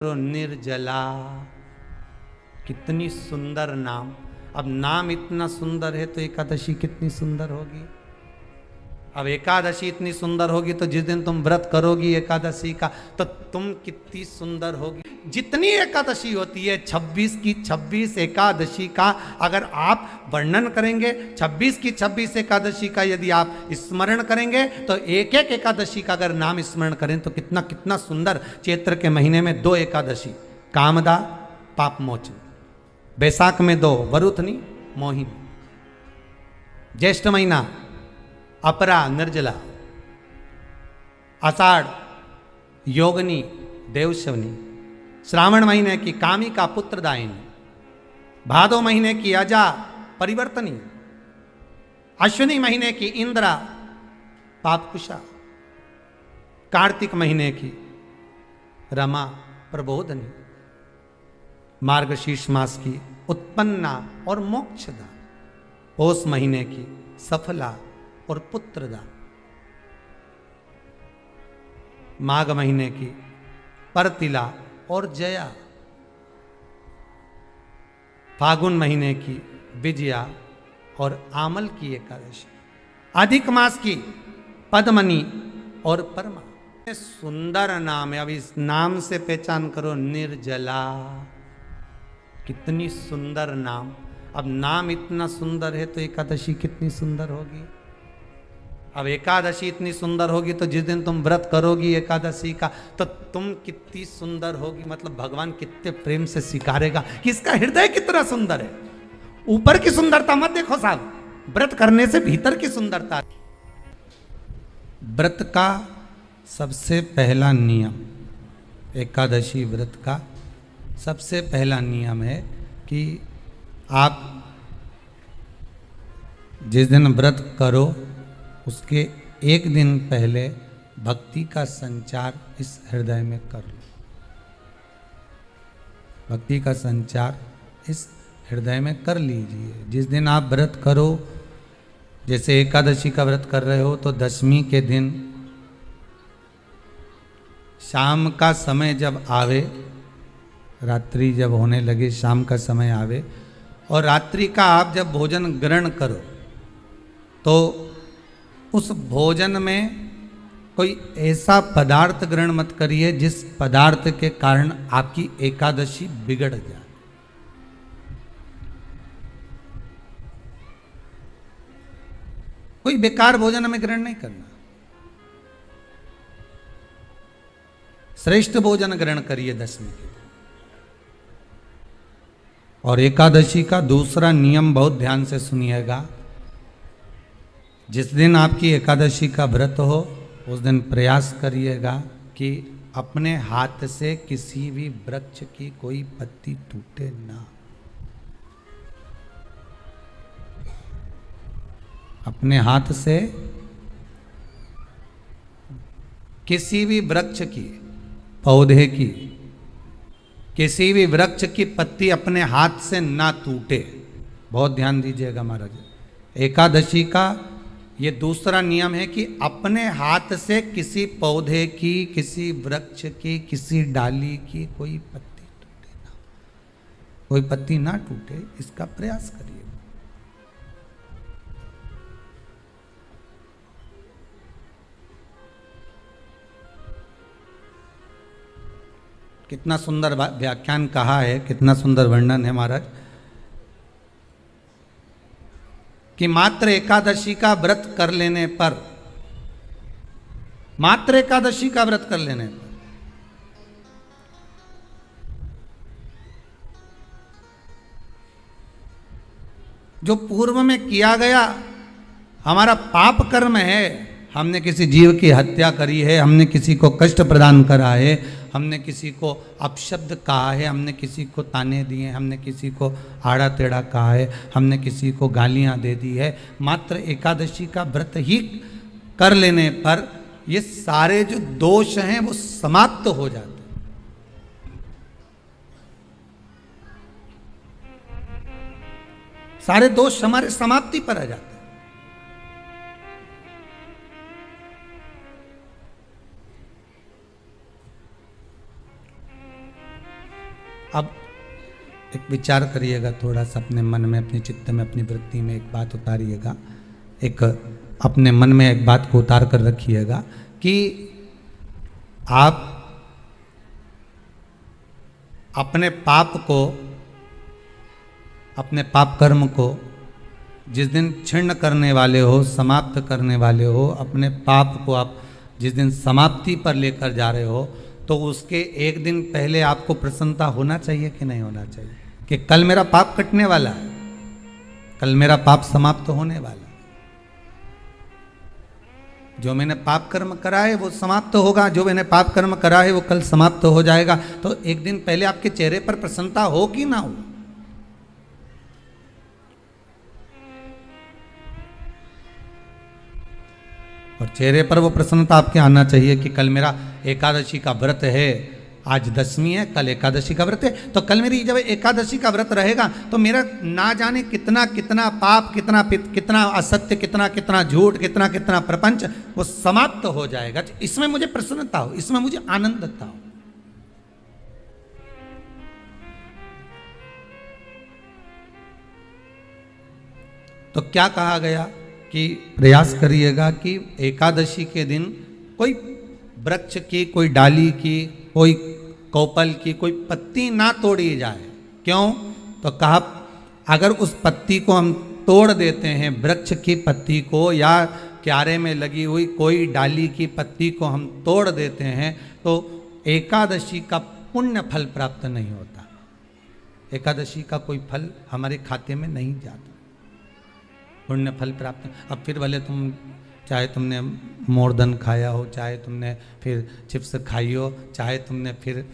निर्जला। कितनी सुंदर नाम। अब नाम इतना सुंदर है तो एकादशी कितनी सुंदर होगी। अब एकादशी इतनी सुंदर होगी तो जिस दिन तुम व्रत करोगी एकादशी का तो तुम कितनी सुंदर होगी। जितनी एकादशी होती है 26 की 26 एकादशी का अगर आप वर्णन करेंगे, 26 की 26 एकादशी का यदि आप स्मरण करेंगे तो एक एक एकादशी का अगर नाम स्मरण करें तो कितना कितना सुंदर। चैत्र के महीने में 2 एकादशी, कामदा पाप मोचन, बैसाख में 2 वरुथनी मोहिनी, ज्येष्ठ महीना अपरा निर्जला, आषाढ़ योगनी देवशवनी, श्रावण महीने की कामिका पुत्रदायिनी, भादो महीने की अजा परिवर्तनी, अश्विनी महीने की इंद्रा पापकुशा, कार्तिक महीने की रमा प्रबोधनी, मार्गशीर्ष मास की उत्पन्ना और मोक्षदा, पौष महीने की सफला और पुत्रदा, माघ महीने की परतिला और जया, फागुन महीने की विजया और आमल की एकादशी, अधिक मास की पद्मनी और परमा। सुंदर नाम है। अब इस नाम से पहचान करो, निर्जला। कितनी सुंदर नाम। अब नाम इतना सुंदर है तो एकादशी कितनी सुंदर होगी। अब एकादशी इतनी सुंदर होगी तो जिस दिन तुम व्रत करोगी एकादशी का तो तुम कितनी सुंदर होगी। मतलब भगवान कितने प्रेम से स्वीकारेगा कि इसका हृदय कितना सुंदर है। ऊपर की सुंदरता मत देखो साहब, व्रत करने से भीतर की सुंदरता। व्रत का सबसे पहला नियम, एकादशी व्रत का सबसे पहला नियम है कि आप जिस दिन व्रत करो उसके एक दिन पहले भक्ति का संचार इस हृदय में कर लो। भक्ति का संचार इस हृदय में कर लीजिए। जिस दिन आप व्रत करो, जैसे एकादशी का व्रत कर रहे हो तो दशमी के दिन शाम का समय जब आवे, रात्रि जब होने लगे, शाम का समय आवे और रात्रि का आप जब भोजन ग्रहण करो तो उस भोजन में कोई ऐसा पदार्थ ग्रहण मत करिए जिस पदार्थ के कारण आपकी एकादशी बिगड़ जाए। कोई बेकार भोजन हमें ग्रहण नहीं करना। श्रेष्ठ भोजन ग्रहण करिए दशमी के। और एकादशी का दूसरा नियम बहुत ध्यान से सुनिएगा। जिस दिन आपकी एकादशी का व्रत हो उस दिन प्रयास करिएगा कि अपने हाथ से किसी भी वृक्ष की कोई पत्ती टूटे ना। अपने हाथ से किसी भी वृक्ष की, पौधे की, किसी भी वृक्ष की पत्ती अपने हाथ से ना टूटे। बहुत ध्यान दीजिएगा महाराज। एकादशी का ये दूसरा नियम है कि अपने हाथ से किसी पौधे की, किसी वृक्ष की, किसी डाली की कोई पत्ती टूटे ना, कोई पत्ती ना टूटे, इसका प्रयास करिए। कितना सुंदर व्याख्यान कहा है, कितना सुंदर वर्णन है महाराज कि मात्र एकादशी का व्रत कर लेने पर, मात्र एकादशी का व्रत कर लेने पर जो पूर्व में किया गया हमारा पाप कर्म है, हमने किसी जीव की हत्या करी है, हमने किसी को कष्ट प्रदान करा है, हमने किसी को अपशब्द कहा है, हमने किसी को ताने दिए, हमने किसी को आड़ा टेढ़ा कहा है, हमने किसी को गालियां दे दी है, मात्र एकादशी का व्रत ही कर लेने पर ये सारे जो दोष हैं वो समाप्त हो जाते हैं। सारे दोष हमारे समाप्ति पर आ जाते हैं। अब एक विचार करिएगा थोड़ा सा अपने मन में, अपने चित्त में, अपनी वृत्ति में एक बात उतारिएगा, एक अपने मन में एक बात को उतार कर रखिएगा कि आप अपने पाप को, अपने पाप कर्म को जिस दिन छिन्न करने वाले हो, समाप्त करने वाले हो, अपने पाप को आप जिस दिन समाप्ति पर लेकर जा रहे हो, तो उसके एक दिन पहले आपको प्रसन्नता होना चाहिए कि नहीं होना चाहिए कि कल मेरा पाप कटने वाला है, कल मेरा पाप समाप्त होने वाला है, जो मैंने पाप कर्म करा है वो समाप्त होगा, जो मैंने पाप कर्म करा है वो कल समाप्त हो जाएगा। तो एक दिन पहले आपके चेहरे पर प्रसन्नता हो कि ना हो? और चेहरे पर वो प्रसन्नता आपके आना चाहिए कि कल मेरा एकादशी का व्रत है, आज दशमी है, कल एकादशी का व्रत है, तो कल मेरी जब एकादशी का व्रत रहेगा तो मेरा ना जाने कितना कितना पाप, कितना कितना असत्य, कितना कितना झूठ, कितना कितना प्रपंच वो समाप्त हो जाएगा। इसमें मुझे प्रसन्नता हो, इसमें मुझे आनंदता हो। तो क्या कहा गया कि प्रयास करिएगा कि एकादशी के दिन कोई वृक्ष की, कोई डाली की, कोई कोपल की कोई पत्ती ना तोड़ी जाए। क्यों? तो कहा अगर उस पत्ती को हम तोड़ देते हैं, वृक्ष की पत्ती को या क्यारे में लगी हुई कोई डाली की पत्ती को हम तोड़ देते हैं, तो एकादशी का पुण्य फल प्राप्त नहीं होता, एकादशी का कोई फल हमारे खाते में नहीं जाता, पुण्य फल प्राप्त। अब फिर भले तुम चाहे तुमने मोरधन खाया हो, चाहे तुमने फिर चिप्स खाई हो, चाहे तुमने फिर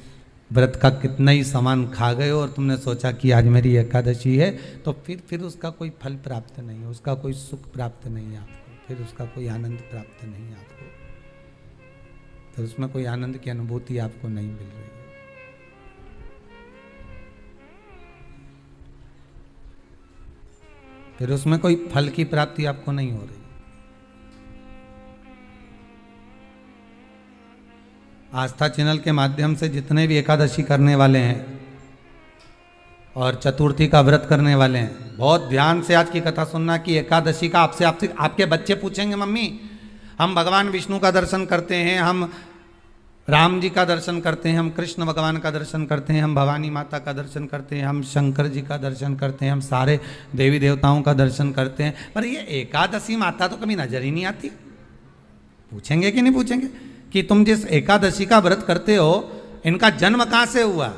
व्रत का कितना ही सामान खा गए हो और तुमने सोचा कि आज मेरी एकादशी है, तो फिर उसका कोई फल प्राप्त नहीं है, उसका कोई सुख प्राप्त नहीं है आपको, फिर उसका कोई आनंद प्राप्त नहीं है आपको, फिर उसमें कोई आनंद की अनुभूति आपको नहीं मिल रही है। फिर उसमें कोई फल की प्राप्ति आपको नहीं हो रही। आस्था चैनल के माध्यम से जितने भी एकादशी करने वाले हैं और चतुर्थी का व्रत करने वाले हैं, बहुत ध्यान से आज की कथा सुनना कि एकादशी का आपसे आपके बच्चे पूछेंगे, मम्मी हम भगवान विष्णु का दर्शन करते हैं, हम राम जी का दर्शन करते हैं, हम कृष्ण भगवान का दर्शन करते हैं, हम भवानी माता का दर्शन करते हैं, हम शंकर जी का दर्शन करते हैं, हम सारे देवी देवताओं का दर्शन करते हैं, पर ये एकादशी माता तो कभी नजर ही नहीं आती। पूछेंगे कि नहीं पूछेंगे कि तुम जिस एकादशी का व्रत करते हो, इनका जन्म कहां से हुआ,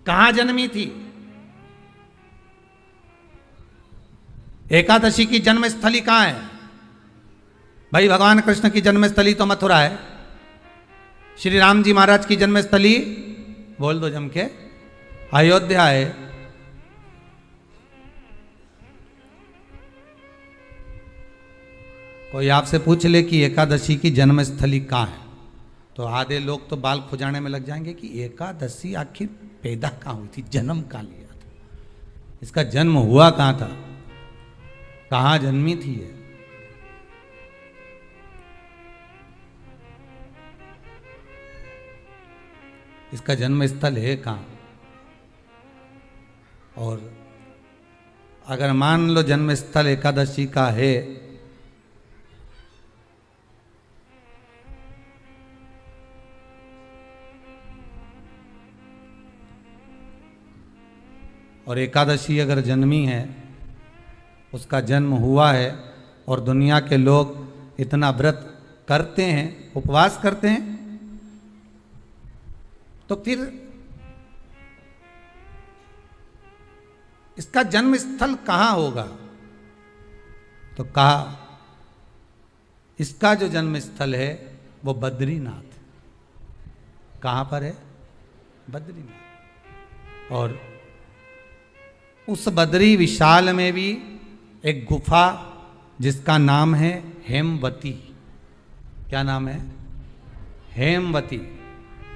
कहां जन्मी थी? एकादशी की जन्मस्थली कहां है? भाई भगवान कृष्ण की जन्मस्थली तो मथुरा है, श्री राम जी महाराज की जन्मस्थली बोल दो जम के अयोध्या है। कोई आपसे पूछ ले कि एकादशी की जन्मस्थली कहाँ है, तो आधे लोग तो बाल खुजाने में लग जाएंगे कि एकादशी आखिर पैदा कहाँ हुई थी, जन्म कहाँ लिया था, इसका जन्म हुआ कहाँ था, कहाँ जन्मी थी ये? इसका जन्म स्थल है कहाँ? और अगर मान लो जन्म स्थल एकादशी का है, और एकादशी अगर जन्मी है, उसका जन्म हुआ है और दुनिया के लोग इतना व्रत करते हैं, उपवास करते हैं, तो फिर इसका जन्म स्थल कहां होगा? तो कहा इसका जो जन्म स्थल है वो बद्रीनाथ। कहां पर है? बद्रीनाथ। और उस बद्री विशाल में भी एक गुफा जिसका नाम है हेमवती। क्या नाम है? हेमवती।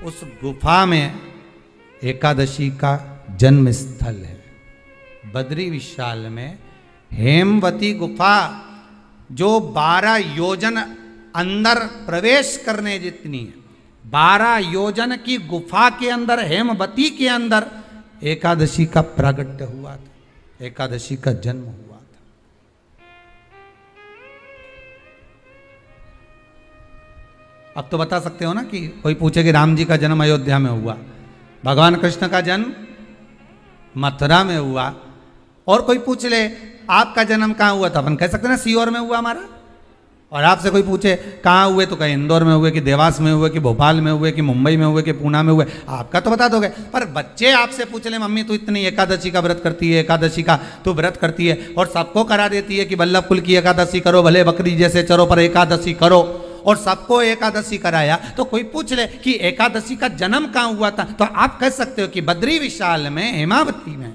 उस गुफा में एकादशी का जन्म स्थल है। बद्री विशाल में हेमवती गुफा, जो 12 योजन अंदर प्रवेश करने जितनी है, 12 योजन की गुफा के अंदर, हेमवती के अंदर एकादशी का प्रागट्य हुआ था, एकादशी का जन्म हुआ था। अब तो बता सकते हो ना कि कोई पूछे कि राम जी का जन्म अयोध्या में हुआ, भगवान कृष्ण का जन्म मथुरा में हुआ, और कोई पूछ ले आपका जन्म कहाँ हुआ था, अपन कह सकते ना सीहोर में हुआ हमारा। और आपसे कोई पूछे कहाँ हुए तो कहीं इंदौर में हुए, कि देवास में हुए, कि भोपाल में हुए, कि मुंबई में हुए, कि पूना में हुए, आपका तो बता दोगे। पर बच्चे आपसे पूछ ले मम्मी तू इतनी एकादशी का व्रत करती है, एकादशी का तू व्रत करती है, और सबको करा देती है कि वल्लभ कुल की एकादशी करो, भले बकरी जैसे चरो पर एकादशी करो, और सबको एकादशी कराया। तो कोई पूछ ले कि एकादशी का जन्म कहाँ हुआ था, तो आप कह सकते हो कि बद्री विशाल में, हेमावती में,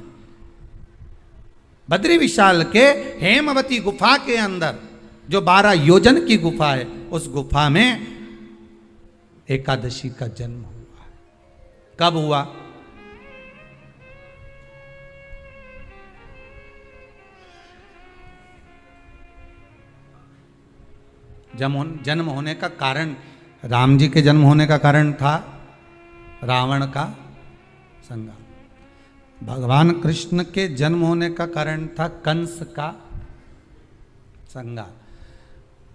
बद्री विशाल के हेमवती गुफा के अंदर जो 12 योजन की गुफा है, उस गुफा में एकादशी का जन्म हुआ। कब हुआ? जन्म होने का कारण, राम जी के जन्म होने का कारण था रावण का संहार। भगवान कृष्ण के जन्म होने का कारण था कंस का संहार।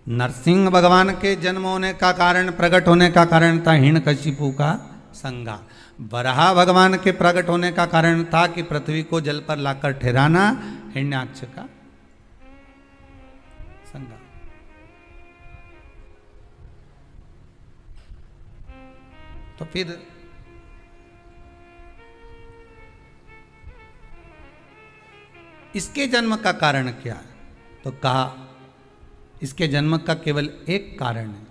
नरसिंह भगवान के जन्म होने का कारण, प्रकट होने का कारण था हिरण्यकशिपु का संहार। वराह भगवान के प्रकट होने का कारण था कि पृथ्वी को जल पर लाकर ठहराना, हिरण्याक्ष का संहार। तो फिर इसके जन्म का कारण क्या है? तो कहा इसके जन्म का केवल एक कारण है।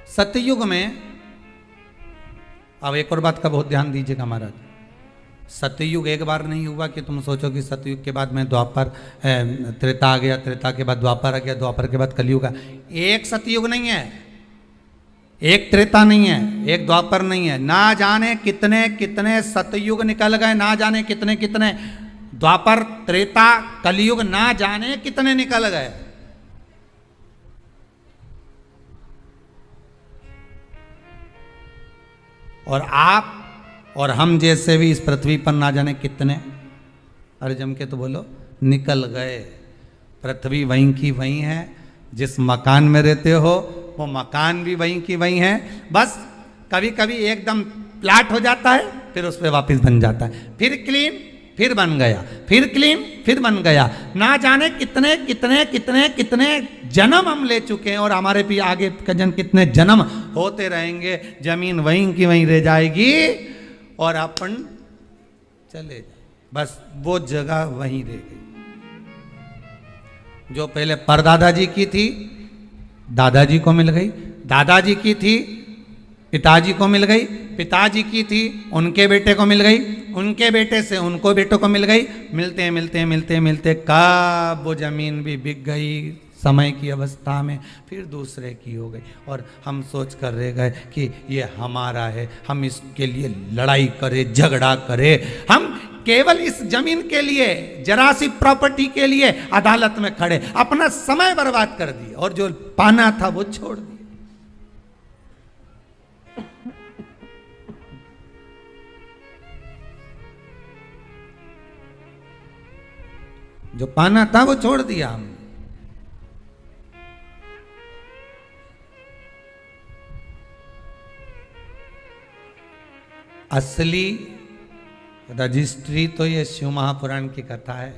सतयुग में, अब एक और बात का बहुत ध्यान दीजिएगा महाराज, सतयुग एक बार नहीं हुआ कि तुम सोचो कि सतयुग के बाद में द्वापर, त्रेता आ गया, त्रेता के बाद द्वापर आ गया, द्वापर के बाद कलयुग आ। एक सतयुग नहीं है, एक त्रेता नहीं है, एक द्वापर नहीं है, ना जाने कितने कितने सतयुग निकल गए, ना जाने कितने कितने द्वापर, त्रेता, कलयुग, ना जाने कितने निकल गए। और आप और हम जैसे भी इस पृथ्वी पर ना जाने कितने, अरे जम के तो बोलो, निकल गए। पृथ्वी वहीं की वहीं है, जिस मकान में रहते हो वो मकान भी वहीं की वहीं है। बस कभी कभी एकदम प्लाट हो जाता है, फिर उस पर वापस बन जाता है, फिर क्लीन, फिर बन गया, फिर क्लीन, फिर बन गया। ना जाने कितने कितने कितने कितने जन्म हम ले चुके हैं, और हमारे भी आगे का जन्म कितने जन्म होते रहेंगे। जमीन वहीं की वहीं रह जाएगी और अपन चले जाए, बस वो जगह वहीं रह गई। जो पहले परदादा जी की थी, दादाजी को मिल गई, दादाजी की थी, पिताजी को मिल गई, पिताजी की थी, उनके बेटे को मिल गई, उनके बेटे से उनको बेटों को मिल गई। मिलते मिलते मिलते मिलते कब वो जमीन भी बिक गई समय की अवस्था में, फिर दूसरे की हो गई, और हम सोच कर रह गए कि ये हमारा है, हम इसके लिए लड़ाई करें, झगड़ा करें, हम केवल इस जमीन के लिए, जरा सी प्रॉपर्टी के लिए अदालत में खड़े, अपना समय बर्बाद कर दिए, और जो पाना था वो छोड़ दिया। जो पाना था वो छोड़ दिया हमने। असली रजिस्ट्री तो ये शिव महापुराण की कथा है,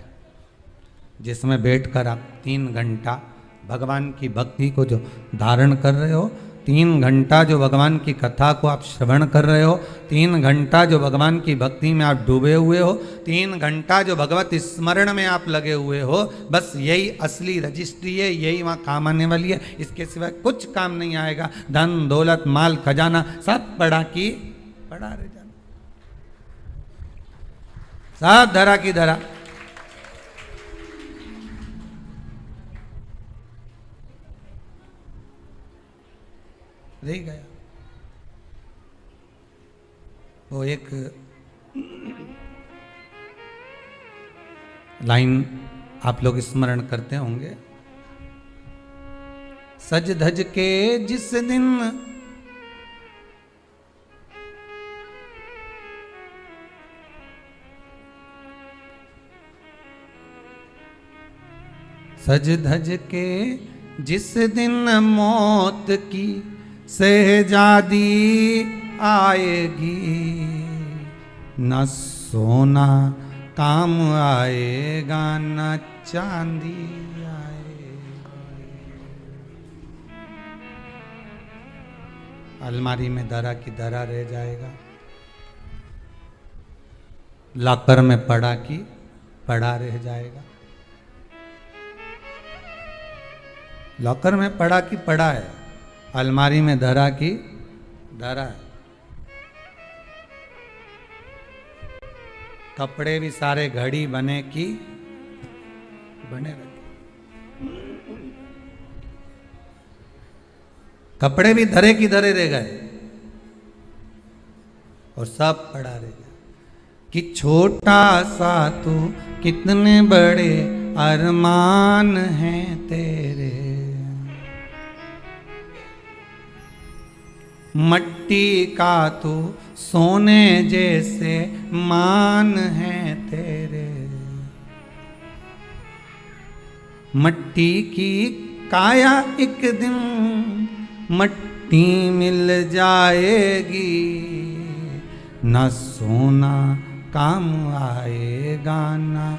जिसमें बैठकर आप 3 घंटा भगवान की भक्ति को जो धारण कर रहे हो, 3 घंटा जो भगवान की कथा को आप श्रवण कर रहे हो, 3 घंटा जो भगवान की भक्ति में आप डूबे हुए हो, 3 घंटा जो भगवत स्मरण में आप लगे हुए हो, बस यही असली रजिस्ट्री है, यही वहाँ काम आने वाली है। इसके सिवाय कुछ काम नहीं आएगा। धन दौलत माल खजाना सब पड़ा की पड़ा रह जाना, सब धरा की धरा। रह गया। वो एक लाइन आप लोग स्मरण करते होंगे, सज धज के जिस दिन सज धज के जिस दिन मौत की शहजादी आएगी, न सोना काम आएगा न चांदी आएगी। अलमारी में धरा की धरा रह जाएगा, लॉकर में पड़ा की पड़ा रह जाएगा। लॉकर में पड़ा की पड़ा है, अलमारी में धरा की धरा है। कपड़े भी सारे घड़ी बने की बने रखे, कपड़े भी धरे की धरे रह गए और सब पड़ा रह गया। कि छोटा सा तू कितने बड़े अरमान हैं तेरे, मट्टी का तू सोने जैसे मान है तेरे। मट्टी की काया एक दिन मट्टी मिल जाएगी, न सोना काम आएगा न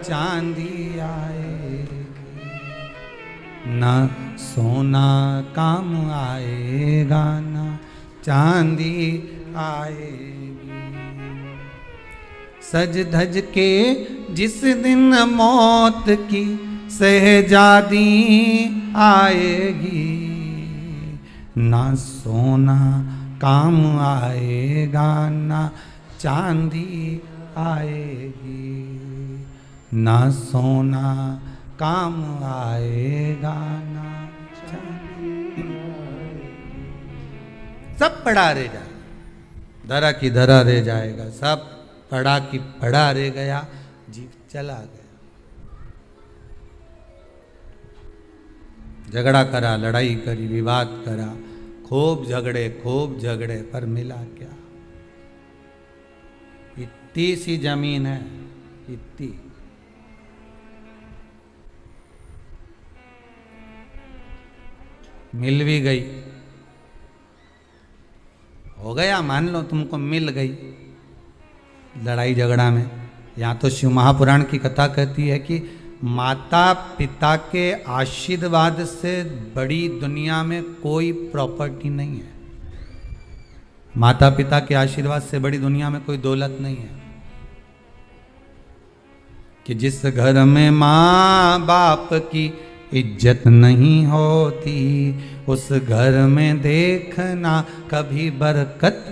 चांदी आएगी, न सोना काम आएगा न चांदी आएगी। सज धज के जिस दिन मौत की शहजादी आएगी, ना सोना काम आएगा ना चांदी आएगी, ना सोना काम आएगा ना चांदी आएगी। सब पड़ा रह जाएगा, धरा की धरा रह जाएगा, सब पड़ा की पड़ा रह गया, जीव चला गया। झगड़ा करा, लड़ाई करी, विवाद करा, खूब झगड़े पर मिला क्या? इतनी सी जमीन है, इतनी। मिल भी गई, हो गया, मान लो तुमको मिल गई लड़ाई झगड़ा में। यहाँ तो शिव महापुराण की कथा कहती है कि माता पिता के आशीर्वाद से बड़ी दुनिया में कोई प्रॉपर्टी नहीं है। माता पिता के आशीर्वाद से बड़ी दुनिया में कोई दौलत नहीं है। कि जिस घर में माँ बाप की इज्जत नहीं होती, उस घर में देखना कभी बरकत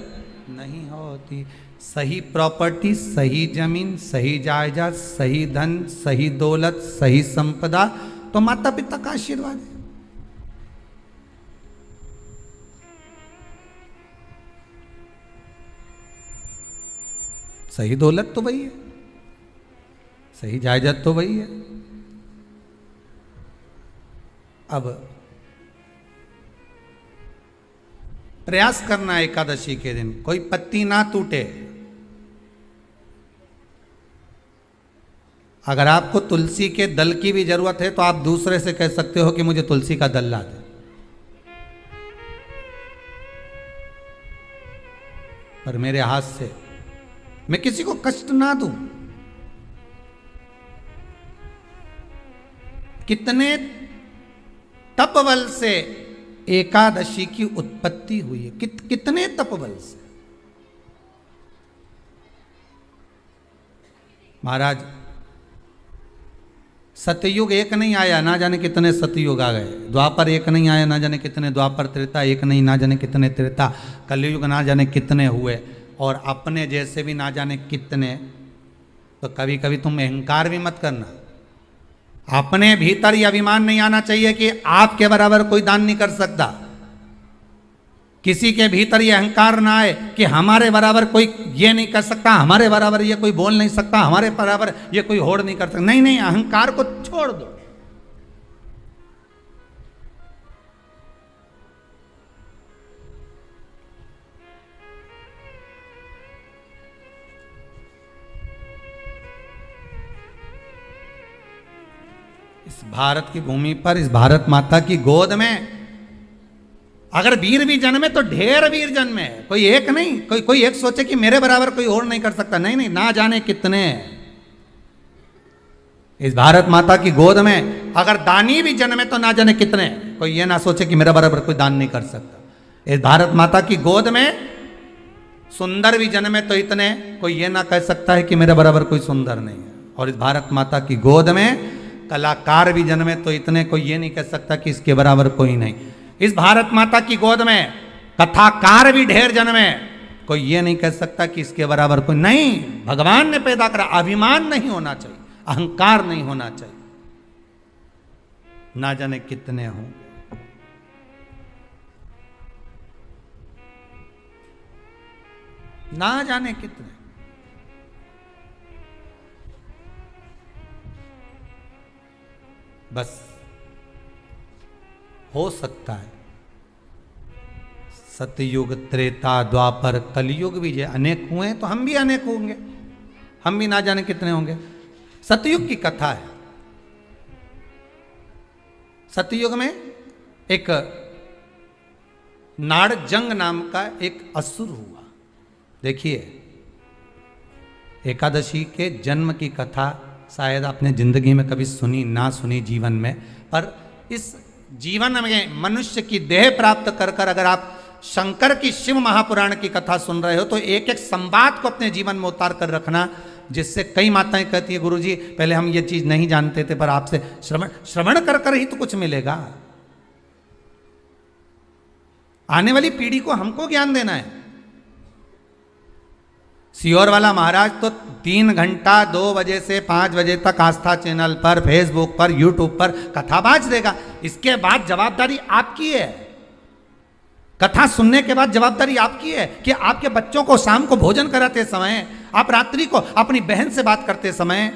नहीं होती। सही प्रॉपर्टी, सही जमीन, सही जायदाद, सही धन, सही दौलत, सही संपदा तो माता पिता का आशीर्वाद है। सही दौलत तो वही है, सही जायदाद तो वही है। अब प्रयास करना एकादशी के दिन कोई पत्ती ना टूटे। अगर आपको तुलसी के दल की भी जरूरत है तो आप दूसरे से कह सकते हो कि मुझे तुलसी का दल ला दे। पर मेरे हाथ से मैं किसी को कष्ट ना दूं। कितने तपबल से एकादशी की उत्पत्ति हुई है, कितने तपबल से। महाराज सतयुग एक नहीं आया, ना जाने कितने सतयुग आ गए। द्वापर एक नहीं आया, ना जाने कितने द्वापर। त्रेता एक नहीं, ना जाने कितने त्रेता। कलयुग ना जाने कितने हुए, और अपने जैसे भी ना जाने कितने। तो कभी कभी तुम अहंकार भी मत करना। अपने भीतर ये अभिमान नहीं आना चाहिए कि आपके बराबर कोई दान नहीं कर सकता। किसी के भीतर ये अहंकार ना आए कि हमारे बराबर कोई ये नहीं कर सकता, हमारे बराबर ये कोई बोल नहीं सकता, हमारे बराबर ये कोई होड़ नहीं कर सकता। नहीं नहीं, अहंकार को छोड़ दो। इस भारत की भूमि पर, इस भारत माता की गोद में अगर वीर भी जन्मे तो ढेर वीर जन्मे, कोई एक नहीं। कोई एक सोचे कि मेरे बराबर कोई और नहीं कर सकता, नहीं नहीं, ना जाने कितने। इस भारत माता की गोद में अगर दानी भी जन्मे तो ना जाने कितने, कोई ये ना सोचे कि मेरे बराबर कोई दान नहीं कर सकता। इस भारत माता की गोद में सुंदर भी जन्मे तो इतने, कोई ये ना कह सकता है कि मेरे बराबर कोई सुंदर नहीं है। और इस भारत माता की गोद में कलाकार भी जन्मे तो इतने, कोई ये नहीं कह सकता कि इसके बराबर कोई नहीं। इस भारत माता की गोद में कथाकार भी ढेर जन्मे, कोई ये नहीं कह सकता कि इसके बराबर कोई नहीं। भगवान ने पैदा करा, अभिमान नहीं होना चाहिए, अहंकार नहीं होना चाहिए। ना जाने कितने हों, ना जाने कितने। बस हो सकता है सतयुग, त्रेता, द्वापर, कलयुग भी जो अनेक हुए तो हम भी अनेक होंगे, हम भी ना जाने कितने होंगे। सतयुग की कथा है। सतयुग में एक नाड़जंग नाम का एक असुर हुआ। देखिए, एकादशी के जन्म की कथा शायद आपने जिंदगी में कभी सुनी ना सुनी जीवन में, पर इस जीवन में मनुष्य की देह प्राप्त कर कर अगर आप शंकर की शिव महापुराण की कथा सुन रहे हो तो एक एक संवाद को अपने जीवन में उतार कर रखना, जिससे कई माताएं कहती है गुरुजी पहले हम ये चीज नहीं जानते थे, पर आपसे श्रवण कर कर ही तो कुछ मिलेगा। आने वाली पीढ़ी को हमको ज्ञान देना है। सियोर वाला महाराज तो 3 घंटा 2 बजे से 5 बजे तक आस्था चैनल पर, फेसबुक पर, यूट्यूब पर कथा बाज देगा। इसके बाद जवाबदारी आपकी है। कथा सुनने के बाद जवाबदारी आपकी है कि आपके बच्चों को शाम को भोजन कराते समय, आप रात्रि को अपनी बहन से बात करते समय,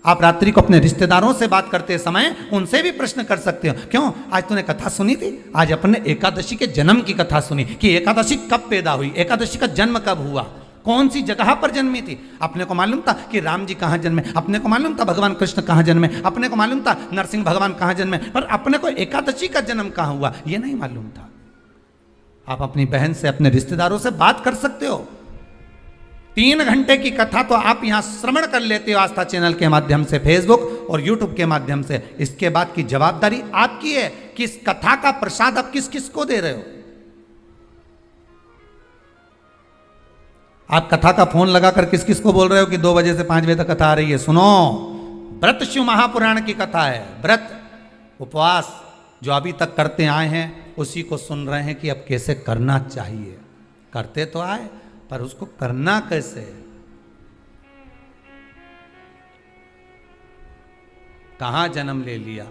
आप रात्रि को अपने रिश्तेदारों से बात करते समय उनसे भी प्रश्न कर सकते हो, क्यों आज तूने कथा सुनी थी? आज अपने एकादशी के जन्म की कथा सुनी कि एकादशी कब पैदा हुई, एकादशी का जन्म कब हुआ, कौन सी जगह पर जन्मी थी। अपने को मालूम था कि राम जी कहाँ जन्मे, अपने को मालूम था भगवान कृष्ण कहाँ जन्मे, अपने को मालूम था नरसिंह भगवान कहाँ जन्मे, पर अपने को एकादशी का जन्म कहाँ हुआ ये नहीं मालूम था। आप अपनी बहन से, अपने रिश्तेदारों से बात कर सकते हो। 3 घंटे की कथा तो आप यहां श्रवण कर लेते हो आस्था चैनल के माध्यम से, फेसबुक और यूट्यूब के माध्यम से। इसके बाद की जवाबदारी आपकी है कि इस कथा का प्रसाद आप किस किस को दे रहे हो। आप कथा का फोन लगाकर किस किस को बोल रहे हो कि 2 बजे से 5 बजे तक कथा आ रही है, सुनो। व्रत शिव महापुराण की कथा है। व्रत उपवास जो अभी तक करते आए हैं उसी को सुन रहे हैं कि अब कैसे करना चाहिए। करते तो आए पर उसको करना कैसे। कहां जन्म ले लिया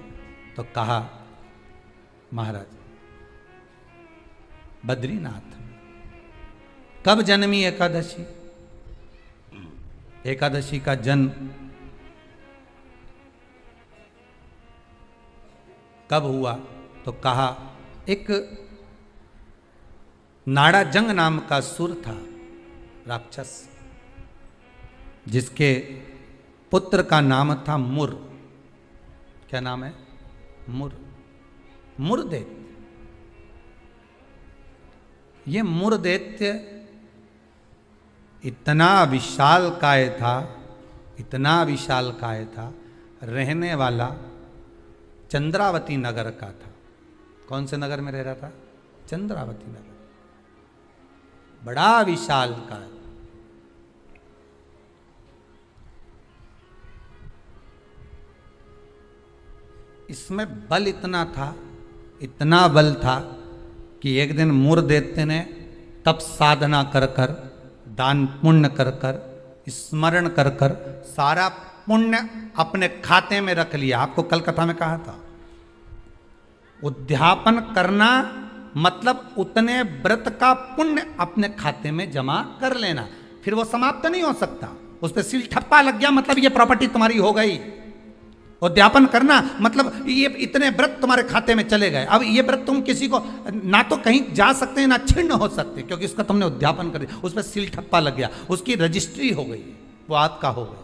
तो कहा महाराज बद्रीनाथ में। कब जन्मी एकादशी? एकादशी का जन्म कब हुआ तो कहा एक नाड़ाजंग नाम का सुर था, राक्षस, जिसके पुत्र का नाम था मुर। क्या नाम है? मुर। मुरदैत्य। ये मुरदैत्य इतना विशालकाय था, इतना विशालकाय था, रहने वाला चंद्रावती नगर का था। कौन से नगर में रह रहा था? चंद्रावती नगर। बड़ा विशालकाय। इसमें बल इतना था, इतना बल था कि एक दिन मुरदैत्य ने तप साधना कर कर, दान पुण्य कर कर, स्मरण कर कर सारा पुण्य अपने खाते में रख लिया। आपको कल कथा में कहा था, उद्यापन करना मतलब उतने व्रत का पुण्य अपने खाते में जमा कर लेना, फिर वो समाप्त नहीं हो सकता। उस पर सील ठप्पा लग गया मतलब ये प्रॉपर्टी तुम्हारी हो गई। उद्यापन करना मतलब ये इतने व्रत तुम्हारे खाते में चले गए। अब ये व्रत तुम किसी को ना तो कहीं जा सकते हैं ना छिन्न हो सकते, क्योंकि उसका तुमने उद्यापन कर दिया, उस पर सील ठप्पा लग गया, उसकी रजिस्ट्री हो गई, वो आपका हो गया।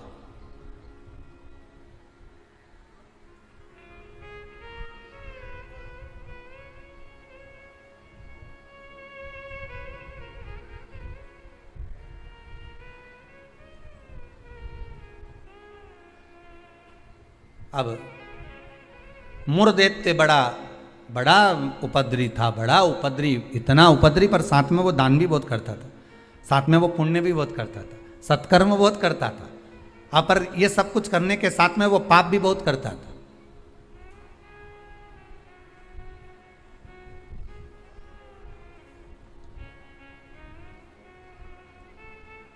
अब मुरदैत्य बड़ा बड़ा उपद्री था, बड़ा उपद्री, इतना उपद्री, पर साथ में वो दान भी बहुत करता था, साथ में वो पुण्य भी बहुत करता था, सत्कर्म बहुत करता था। हाँ, पर ये सब कुछ करने के साथ में वो पाप भी बहुत करता था।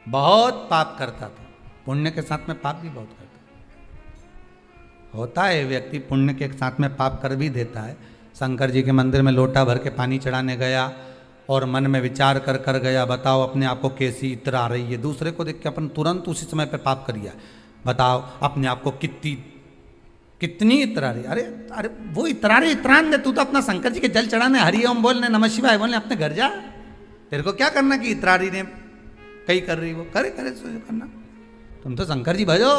बहुत पाप करता था, पुण्य के साथ में पाप भी बहुत करता था। होता है व्यक्ति पुण्य के साथ में पाप कर भी देता है। शंकर जी के मंदिर में लोटा भर के पानी चढ़ाने गया और मन में विचार कर कर गया, बताओ अपने आप को कैसी इत्र आ रही है। दूसरे को देख के अपन तुरंत उसी समय पे पाप कर दिया। बताओ अपने आप को कितनी इत्र आ रही। अरे अरे वो इतरारे इतरान दे, तू तो अपना शंकर जी के जल चढ़ाने, हरि ओम बोलने, नमः शिवाय बोलने अपने घर जा। तेरे को क्या करना कि इतरारी ने कहीं कर रही, वो करे करे सो करना। तुम तो शंकर जी भजो,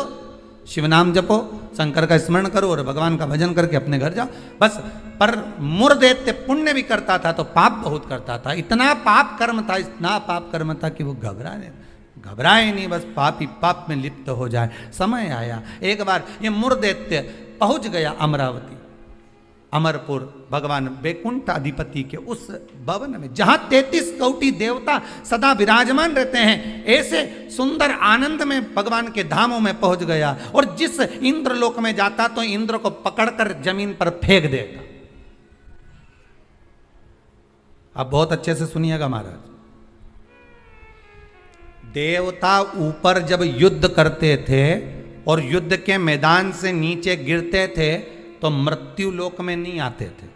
शिव नाम जपो, शंकर का स्मरण करो और भगवान का भजन करके अपने घर जाओ बस। पर मुरदैत्य पुण्य भी करता था तो पाप बहुत करता था। इतना पाप कर्म था, इतना पाप कर्म था कि वो घबराए नहीं, बस पाप ही पाप में लिप्त हो जाए। समय आया, एक बार ये मुरदैत्य पहुंच गया अमरावती, अमरपुर, भगवान वैकुंठ अधिपति के उस भवन में जहां 33 कोटि देवता सदा विराजमान रहते हैं। ऐसे सुंदर आनंद में भगवान के धामों में पहुंच गया। और जिस इंद्रलोक में जाता तो इंद्र को पकड़कर जमीन पर फेंक देता। अब बहुत अच्छे से सुनिएगा महाराज, देवता ऊपर जब युद्ध करते थे और युद्ध के मैदान से नीचे गिरते थे तो मृत्यु लोक में नहीं आते थे।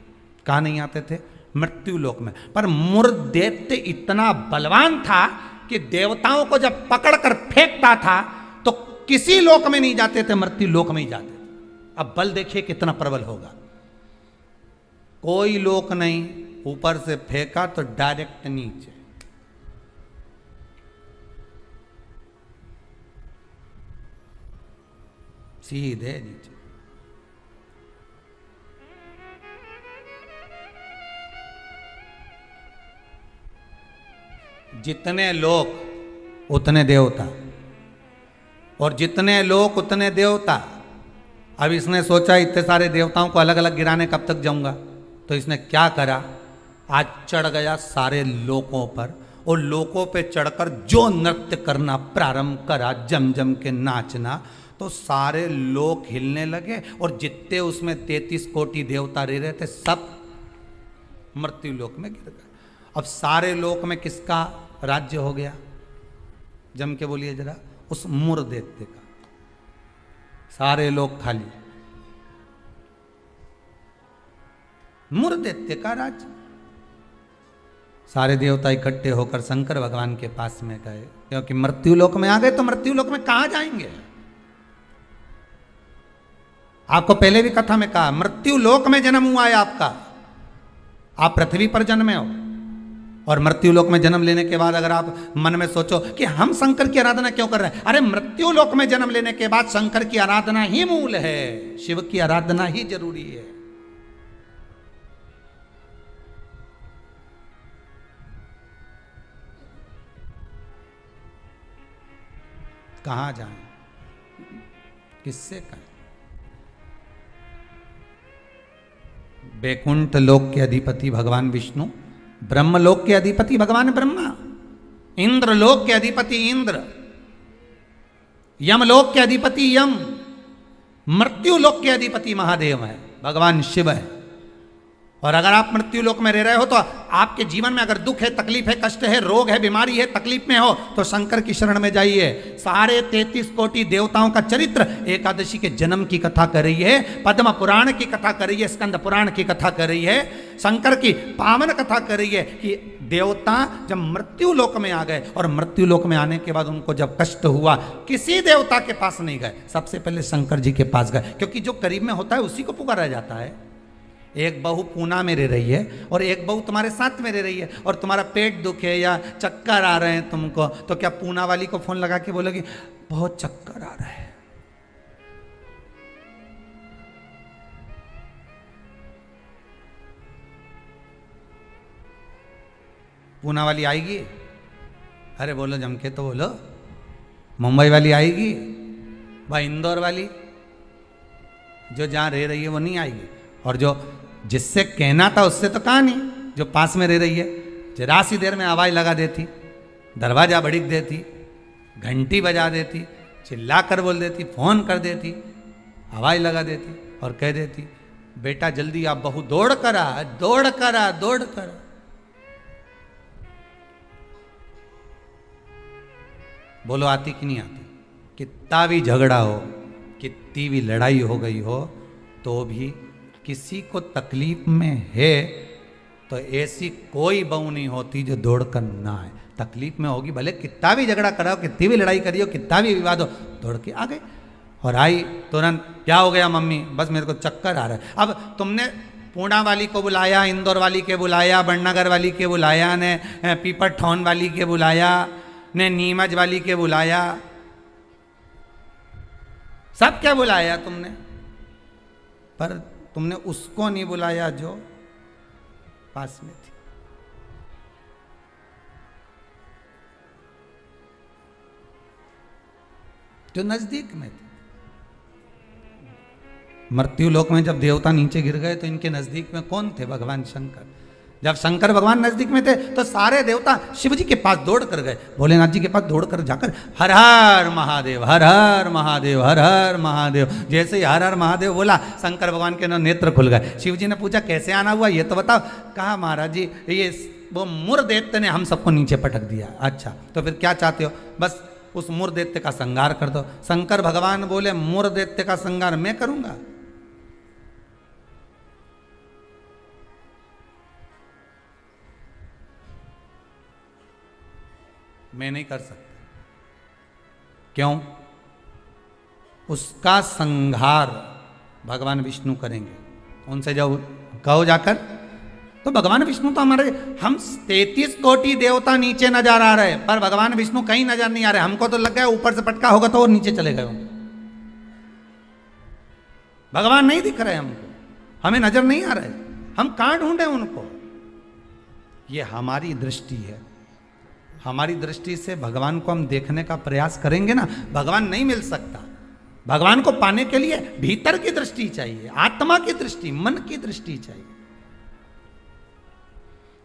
कहाँ नहीं आते थे? मृत्यु लोक में। पर मुरदैत्य इतना बलवान था कि देवताओं को जब पकड़कर फेंकता था तो किसी लोक में नहीं जाते थे, मृत्यु लोक में ही जाते थे। अब बल देखिए कितना प्रबल होगा। कोई लोक नहीं, ऊपर से फेंका तो डायरेक्ट नीचे। सीधे नीचे। जितने लोक उतने देवता, और जितने लोक उतने देवता। अब इसने सोचा इतने सारे देवताओं को अलग अलग गिराने कब तक जाऊंगा, तो इसने क्या करा, आज चढ़ गया सारे लोकों पर और लोकों पे चढ़कर जो नृत्य करना प्रारंभ करा, जम जम के नाचना, तो सारे लोक हिलने लगे। और जितने उसमें 33 कोटि देवता रह रहे थे सब मृत्यु लोक में गिर गए। अब सारे लोक में किसका राज्य हो गया? जम के बोलिए जरा, उस मुरदैत्य का। सारे लोग खाली, मुरदैत्य का राज्य। सारे देवता इकट्ठे होकर शंकर भगवान के पास में गए, क्योंकि मृत्यु लोक में आ गए तो मृत्यु लोक में कहां जाएंगे। आपको पहले भी कथा में कहा, मृत्यु लोक में जन्म हुआ है आपका। आप पृथ्वी पर जन्मे हो और मृत्यु लोक में जन्म लेने के बाद अगर आप मन में सोचो कि हम शंकर की आराधना क्यों कर रहे हैं, अरे मृत्यु लोक में जन्म लेने के बाद शंकर की आराधना ही मूल है, शिव की आराधना ही जरूरी है। कहां जाएं, किससे कहें? वैकुंठ लोक के अधिपति भगवान विष्णु, ब्रह्मलोक के अधिपति भगवान ब्रह्मा, इंद्रलोक के अधिपति इंद्र, यमलोक के अधिपति यम, मृत्यु लोक के अधिपति महादेव है, भगवान शिव है। और अगर आप मृत्यु लोक में रह रहे हो तो आपके जीवन में अगर दुख है, तकलीफ है, कष्ट है, रोग है, बीमारी है, तकलीफ में हो तो शंकर की शरण में जाइए। सारे 33 कोटि देवताओं का चरित्र एकादशी के जन्म की कथा कर रही है, पद्म पुराण की कथा कर रही है, स्कंद पुराण की कथा कर रही है, शंकर की पावन कथा कर रही है कि देवता जब मृत्यु लोक में आ गए और मृत्यु लोक में आने के बाद उनको जब कष्ट हुआ, किसी देवता के पास नहीं गए, सबसे पहले शंकर जी के पास गए, क्योंकि जो करीब में होता है उसी को पुकारा जाता है। एक बहू पूना में रह रही है और एक बहू तुम्हारे साथ में रह रही है और तुम्हारा पेट दुखे या चक्कर आ रहे हैं तुमको, तो क्या पूना वाली को फोन लगा के बोलोगी बहुत चक्कर आ रहा है? पूना वाली आएगी? अरे बोलो जम के तो बोलो। मुंबई वाली आएगी? भाई इंदौर वाली? जो जहाँ रह रही है वो नहीं आएगी, और जो जिससे कहना था उससे तो कहा नहीं, जो पास में रह रही है जरा सी देर में आवाज़ लगा देती, दरवाजा बड़क देती, घंटी बजा देती, चिल्ला कर बोल देती, फोन कर देती, आवाज़ लगा देती और कह देती बेटा जल्दी आप, बहू दौड़ कर आ, दौड़ कर आ, दौड़ कर। बोलो आती कि नहीं आती? कितना भी झगड़ा हो, कितनी भी लड़ाई हो गई हो, तो भी किसी को तकलीफ में है तो ऐसी कोई बहू नहीं होती जो दौड़ कर ना आए। तकलीफ में होगी, भले कितना भी झगड़ा कराओ, कितनी भी लड़ाई करियो, कितना भी विवाद हो, दौड़ के आ गए और आई तुरंत। क्या हो गया मम्मी? बस मेरे को चक्कर आ रहा है। अब तुमने पूना वाली को बुलाया, इंदौर वाली के बुलाया, बड़नगर वाली के बुलाया, ने पीपर ठौन वाली के बुलाया, ने नीमच वाली के बुलाया, सब क्या बुलाया तुमने, पर तुमने उसको नहीं बुलाया जो पास में थी। जो नजदीक में थी। मृत्यु लोक में जब देवता नीचे गिर गए तो इनके नजदीक में कौन थे? भगवान शंकर। जब शंकर भगवान नजदीक में थे तो सारे देवता शिव जी के पास दौड़ कर गए, भोलेनाथ जी के पास दौड़ कर जाकर हर हर महादेव, हर हर महादेव, हर हर महादेव। जैसे ही हर हर महादेव बोला, शंकर भगवान के नेत्र खुल गए। शिव जी ने पूछा कैसे आना हुआ ये तो बताओ। कहा महाराज जी ये वो मुर दैत्य ने हम सबको नीचे पटक दिया। अच्छा तो फिर क्या चाहते हो? बस उस मुर दैत्य का संहार कर दो। शंकर भगवान बोले मुर दैत्य का संहार मैं करूंगा? मैं नहीं कर सकता। क्यों? उसका संहार भगवान विष्णु करेंगे। उनसे जब कहो जाकर, तो भगवान विष्णु तो हमारे, हम 33 कोटि देवता नीचे नजर आ रहे, पर भगवान विष्णु कहीं नजर नहीं आ रहे। हमको तो लग गया ऊपर से पटका होगा तो वो नीचे चले गए होंगे। भगवान नहीं दिख रहे हमको, हमें नजर नहीं आ रहे, हम कहां ढूंढे उनको? ये हमारी दृष्टि है। हमारी दृष्टि से भगवान को हम देखने का प्रयास करेंगे ना, भगवान नहीं मिल सकता। भगवान को पाने के लिए भीतर की दृष्टि चाहिए, आत्मा की दृष्टि, मन की दृष्टि चाहिए।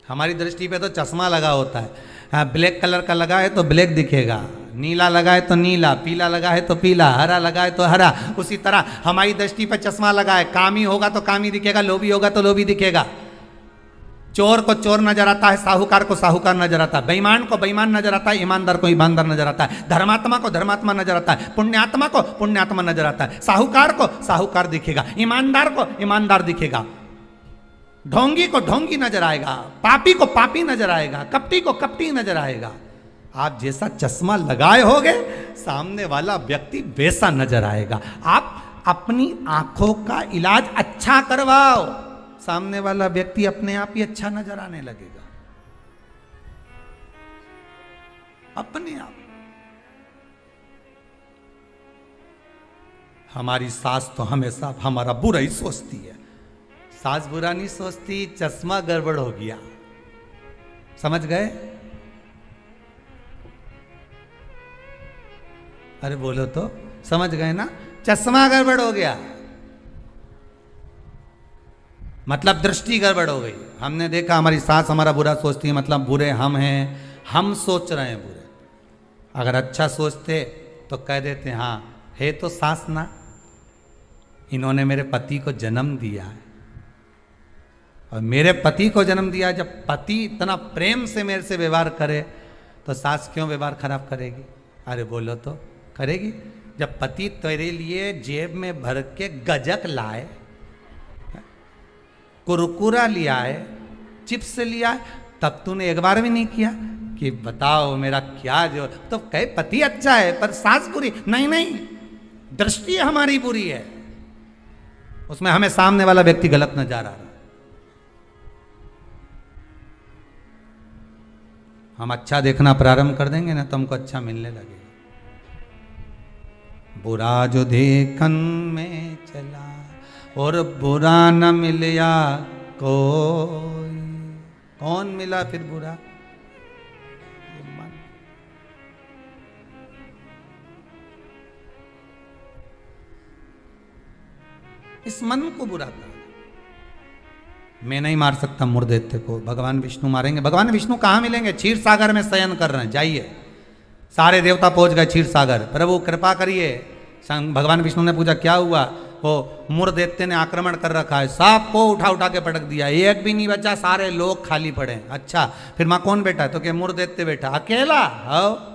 हमारी दृष्टि पे तो चश्मा लगा होता है। हाँ, ब्लैक कलर का लगा है तो ब्लैक दिखेगा, नीला लगा है तो नीला, पीला लगा है तो पीला, हरा लगा है तो हरा। उसी तरह हमारी दृष्टि पे चश्मा लगा है, कामी होगा तो कामी दिखेगा, लोभी होगा तो लोभी दिखेगा। चोर को चोर नजर आता है, साहूकार को साहूकार नजर आता है, बेईमान को बेईमान नजर आता है, ईमानदार को ईमानदार नजर आता है, धर्मात्मा को धर्मात्मा नजर आता है, पुण्यात्मा को पुण्यात्मा नजर आता है। साहूकार को साहूकार दिखेगा, ईमानदार को ईमानदार दिखेगा, ढोंगी को ढोंगी नजर आएगा, पापी को पापी नजर आएगा, कपटी को कपटी नजर आएगा। आप जैसा चश्मा लगाए होगे, सामने वाला व्यक्ति वैसा नजर आएगा। आप अपनी आंखों का इलाज अच्छा करवाओ, सामने वाला व्यक्ति अपने आप ही अच्छा नजर आने लगेगा, अपने आप। हमारी सास तो हमेशा हमारा बुरा ही सोचती है। सास बुरा नहीं सोचती, चश्मा गड़बड़ हो गया। समझ गए? अरे बोलो तो, समझ गए ना? चश्मा गड़बड़ हो गया मतलब दृष्टि गड़बड़ हो गई। हमने देखा हमारी सास हमारा बुरा सोचती है, मतलब बुरे हम हैं, हम सोच रहे हैं बुरे। अगर अच्छा सोचते तो कह देते हाँ है तो सास ना, इन्होंने मेरे पति को जन्म दिया है, और मेरे पति को जन्म दिया। जब पति इतना प्रेम से मेरे से व्यवहार करे तो सास क्यों व्यवहार खराब करेगी? अरे बोलो तो, करेगी। जब पति तेरे लिए जेब में भर के गजक लाए, कुरकुरा लिया है, चिप्स लिया है, तब तूने एक बार भी नहीं किया कि बताओ मेरा क्या जो, तो कहे पति अच्छा है पर सास बुरी। नहीं नहीं, दृष्टि हमारी बुरी है, उसमें हमें सामने वाला व्यक्ति गलत नजर आ रहा है। हम अच्छा देखना प्रारंभ कर देंगे ना तो हमको अच्छा मिलने लगेगा। बुरा जो देखन में चला और बुरा न मिलया कोई, कौन मिला फिर बुरा? मन। इस मन को बुरा कहा। मैं नहीं मार सकता मुर्दैत्य को, भगवान विष्णु मारेंगे। भगवान विष्णु कहाँ मिलेंगे? क्षीर सागर में शयन कर रहे हैं, जाइए। सारे देवता पहुंच गए क्षीर सागर। प्रभु कृपा करिए। भगवान विष्णु ने पूछा क्या हुआ? वो मुर्दैत्य ने आक्रमण कर रखा है, सबको उठा उठा के पटक दिया, एक भी नहीं बचा, सारे लोग खाली पड़े। अच्छा फिर मां कौन बैठा? तो क्या मुर्दैत्य बैठा अकेला? हाँ,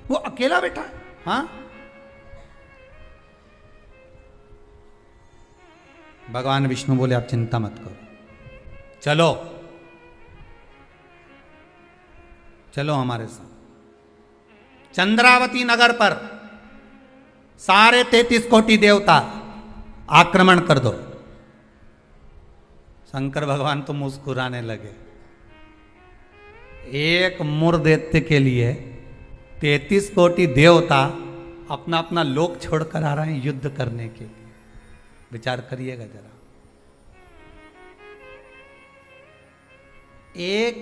वो अकेला बैठा। हाँ, भगवान विष्णु बोले आप चिंता मत करो, चलो चलो हमारे साथ। चंद्रावती नगर पर सारे 33 कोटि देवता आक्रमण कर दो। शंकर भगवान तो मुस्कुराने लगे। एक मुर्दैत्य के लिए 33 कोटि देवता अपना अपना लोक छोड़कर आ रहे हैं युद्ध करने के लिए। विचार करिएगा जरा। एक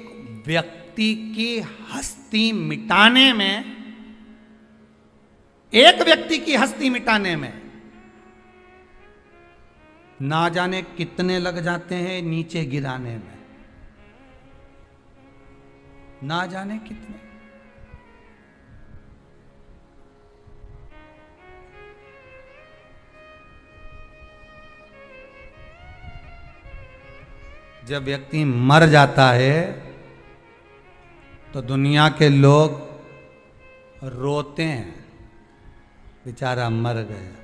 व्यक्ति की हस्ती मिटाने में, एक व्यक्ति की हस्ती मिटाने में ना जाने कितने लग जाते हैं नीचे गिराने में, ना जाने कितने। जब व्यक्ति मर जाता है तो दुनिया के लोग रोते हैं, बेचारा मर गया।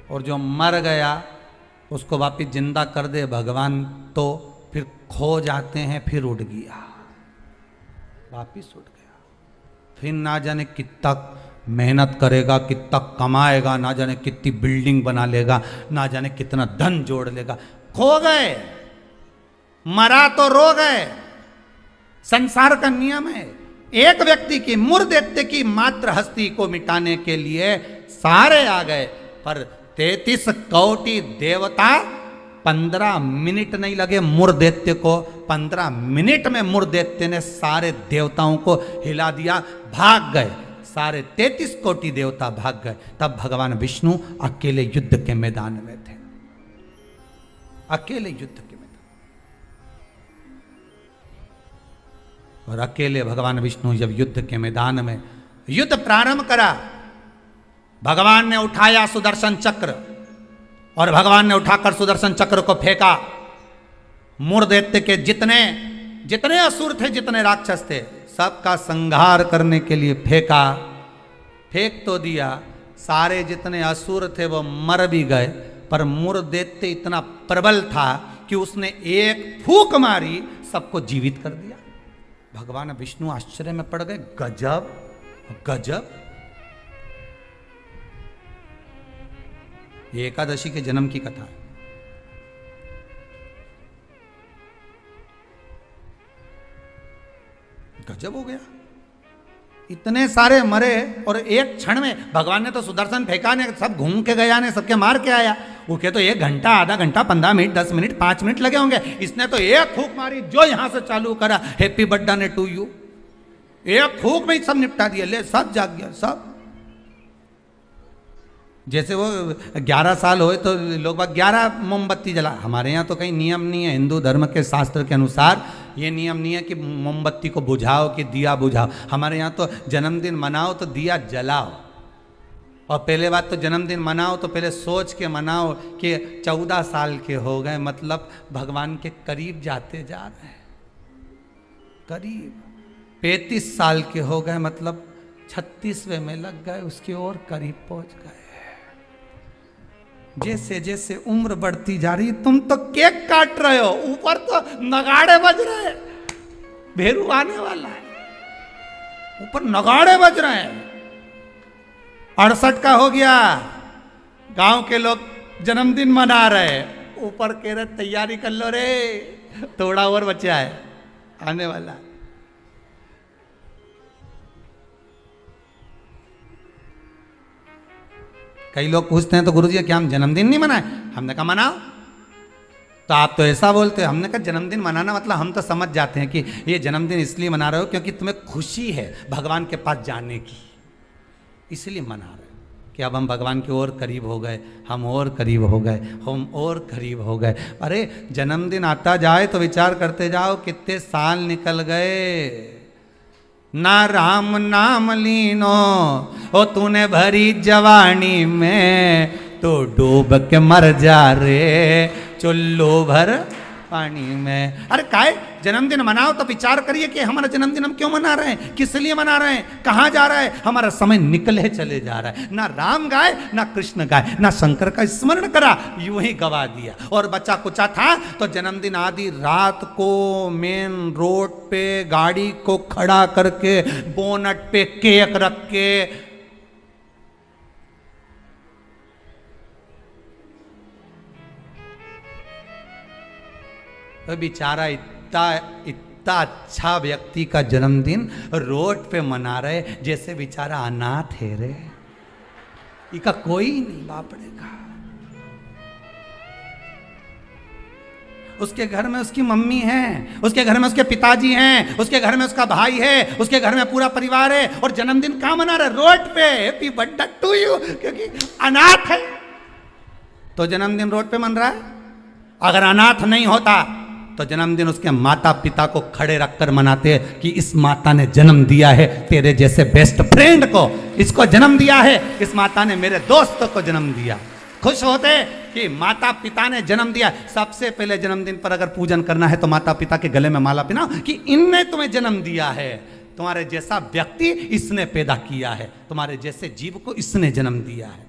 और जो मर गया उसको वापिस जिंदा कर दे भगवान तो फिर खो जाते हैं, फिर उठ गया, वापिस उठ गया। फिर ना जाने कितना मेहनत करेगा, कितना कमाएगा, ना जाने कितनी बिल्डिंग बना लेगा, ना जाने कितना धन जोड़ लेगा। खो गए, मरा तो रो गए। संसार का नियम है। एक व्यक्ति की, मुर्दैत्य की मात्र हस्ती को मिटाने के लिए सारे आ गए, पर 33 कोटि देवता 15 मिनट नहीं लगे मुर्दैत्य को। 15 मिनट में मुर्दैत्य ने सारे देवताओं को हिला दिया, भाग गए। सारे 33 कोटि देवता भाग गए। तब भगवान विष्णु अकेले युद्ध के मैदान में थे, अकेले युद्ध के मैदान। और अकेले भगवान विष्णु जब युद्ध के मैदान में युद्ध प्रारंभ करा, भगवान ने उठाया सुदर्शन चक्र और भगवान ने उठाकर सुदर्शन चक्र को फेंका। मुर्दैत्य के जितने जितने असुर थे, जितने राक्षस थे, सबका संहार करने के लिए फेंका। फेंक तो दिया, सारे जितने असुर थे वो मर भी गए, पर मुर्दैत्य इतना प्रबल था कि उसने एक फूंक मारी, सबको जीवित कर दिया। भगवान विष्णु आश्चर्य में पड़ गए, गजब गजब। ये एकादशी के जन्म की कथा है। गजब हो गया, इतने सारे मरे और एक क्षण में भगवान ने तो सुदर्शन फेंका ने, सब घूम के गया ने, सबके मार के आया। वो के तो 1 घंटा, आधा घंटा, 15 मिनट, 10 मिनट, 5 मिनट लगे होंगे। इसने तो एक फूंक मारी, जो यहां से चालू करा, हैप्पी बर्थडे टू यू, एक फूंक में ही सब निपटा दिया। ले, सब जाग गया, सब। जैसे वो 11 साल होए तो लोग 11 मोमबत्ती जला। हमारे यहाँ तो कहीं नियम नहीं है, हिंदू धर्म के शास्त्र के अनुसार ये नियम नहीं है कि मोमबत्ती को बुझाओ कि दिया बुझाओ। हमारे यहाँ तो जन्मदिन मनाओ तो दिया जलाओ। और पहले बात तो जन्मदिन मनाओ तो पहले सोच के मनाओ कि 14 साल के हो गए, मतलब भगवान के करीब जाते जा रहे हैं, करीब। 35 साल के हो गए, मतलब 36वें में लग गए, उसके और करीब पहुंच गए। जैसे जैसे उम्र बढ़ती जा रही, तुम तो केक काट रहे हो, ऊपर तो नगाड़े बज रहे हैं, भेरू आने वाला है, ऊपर नगाड़े बज रहे हैं। 68 का हो गया, गांव के लोग जन्मदिन मना रहे, ऊपर कह रहे तैयारी कर लो रे, थोड़ा और बचा है, आने वाला है। कई लोग पूछते हैं तो गुरुजी क्या हम जन्मदिन नहीं मनाए? हमने कहा मनाओ। तो आप तो ऐसा बोलते हो। हमने कहा जन्मदिन मनाना मतलब हम तो समझ जाते हैं कि ये जन्मदिन इसलिए मना रहे हो क्योंकि तुम्हें खुशी है भगवान के पास जाने की, इसलिए मना रहे हो कि अब हम भगवान के और करीब हो गए, हम और करीब हो गए, हम और करीब हो गए। अरे जन्मदिन आता जाए तो विचार करते जाओ कितने साल निकल गए। ना राम नाम लीनो ओ तूने भरी जवानी में, तो डूब के मर जा रे चुल्लू भर पानी में। अरे काहे जन्मदिन मनाओ तो विचार करिए कि हमारा जन्मदिन हम क्यों मना रहे हैं, किस लिए मना रहे हैं, कहाँ जा रहा है, हमारा समय निकले चले जा रहा है। ना राम गाए ना कृष्ण गाए ना शंकर का स्मरण करा, यूं ही गवा दिया। और बच्चा कुचा था तो जन्मदिन आदि रात को मेन रोड पे गाड़ी को खड़ा करके बोनट पे केक रख के तो बेचारा इतना अच्छा व्यक्ति का जन्मदिन रोड पे मना रहे जैसे बेचारा अनाथ है रे, इसका कोई नहीं बापड़े का। उसके घर में उसकी मम्मी है, उसके घर में उसके पिताजी हैं, उसके घर में उसका भाई है, उसके घर में पूरा परिवार है, और जन्मदिन कहां मना रहा है? रोड पे। हैप्पी बर्थडे टू यू, क्योंकि अनाथ है तो जन्मदिन रोड पे मन रहा है। अगर अनाथ नहीं होता तो जन्मदिन उसके माता पिता को खड़े रखकर मनाते कि इस माता ने जन्म दिया है तेरे जैसे बेस्ट फ्रेंड को, इसको जन्म दिया है, इस माता ने मेरे दोस्तों को जन्म दिया। खुश होते कि माता पिता ने जन्म दिया। सबसे पहले जन्मदिन पर अगर पूजन करना है तो माता पिता के गले में माला पहनाओ कि इनने तुम्हें जन्म दिया है, तुम्हारे जैसा व्यक्ति इसने पैदा किया है, तुम्हारे जैसे जीव को इसने जन्म दिया है।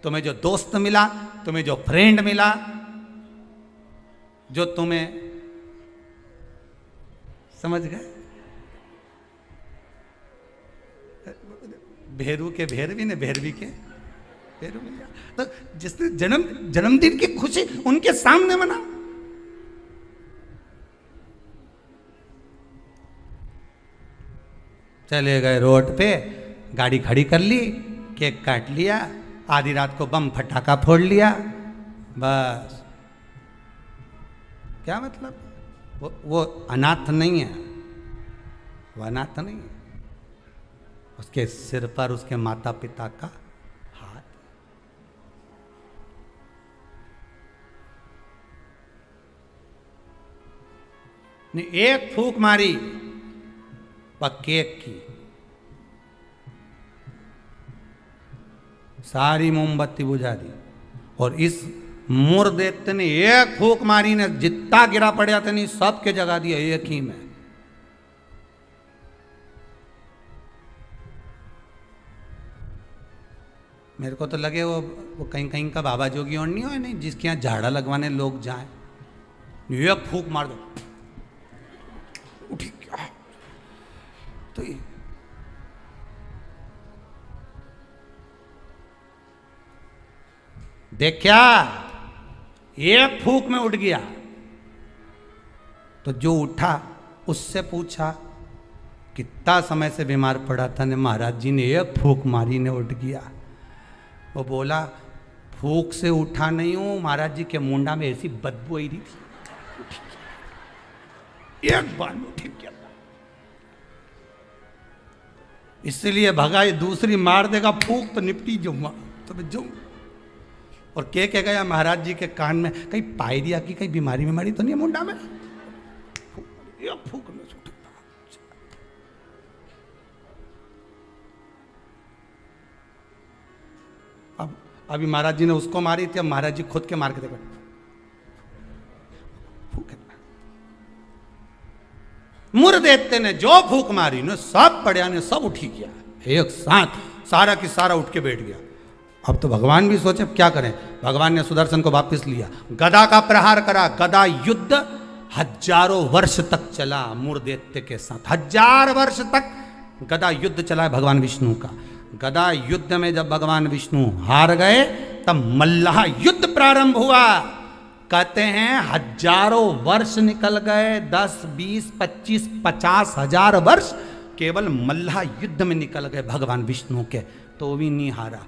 तुम्हें जो दोस्त मिला, तुम्हें जो फ्रेंड मिला, जो तुम्हें, समझ गए, भेरू के भेरवी ने भेरवी के भेरू मिल गया। तो जिसने जन्मदिन की खुशी उनके सामने मना। चले गए रोड पे, गाड़ी खड़ी कर ली, केक काट लिया, आधी रात को बम फटाका फोड़ लिया, बस। क्या मतलब? वो अनाथ नहीं है, वो अनाथ नहीं है। उसके सिर पर उसके माता पिता का हाथ। ने एक फूंक मारी केक की, सारी मोमबत्ती बुझा दी। और इस मुर्देते ने एक फूंक मारी ने जितना गिरा पड़ा था नहीं सबके जगा दिया एक ही में। मेरे को तो लगे वो कहीं कहीं का बाबा जोगी और नहीं हो, नहीं जिसके यहाँ झाड़ा लगवाने लोग जाए, एक फूंक मार दो उठी क्या। तो ये देख क्या, एक फूंक में उठ गया। तो जो उठा उससे पूछा कितना समय से बीमार पड़ा था ने? महाराज जी ने एक फूंक मारी ने उठ गया। वो बोला फूंक से उठा नहीं हूं, महाराज जी के मुंडा में ऐसी बदबू आई रही थी, एक बार में उठ गया। इसलिए भगा, ये दूसरी मार देगा फूंक तो निपटी जाऊंगा, तो मैं जाऊंगा। और के गया महाराज जी के कान में, कहीं पायरिया की कहीं बीमारी में मरी तो नहीं मुंडा में? फूक में अब अभी महाराज जी ने उसको मारी थी, अब महाराज जी खुद के मार के देखो, मुर्देते ने जो फूक मारी ने सब पड़िया ने सब उठी गया एक साथ, सारा की सारा उठ के बैठ गया। अब तो भगवान भी सोचे क्या करें। भगवान ने सुदर्शन को वापस लिया, गदा का प्रहार करा। गदा युद्ध हजारों वर्ष तक चला मुर्देत्य के साथ, 1000 वर्ष तक गदा युद्ध चला है भगवान विष्णु का। गदा युद्ध में जब भगवान विष्णु हार गए तब मल्लाह युद्ध प्रारंभ हुआ। कहते हैं हजारों वर्ष निकल गए, 10, 20, 25, 50 हजार वर्ष केवल मल्लाह युद्ध में निकल गए भगवान विष्णु के, तो भी नहीं हारा।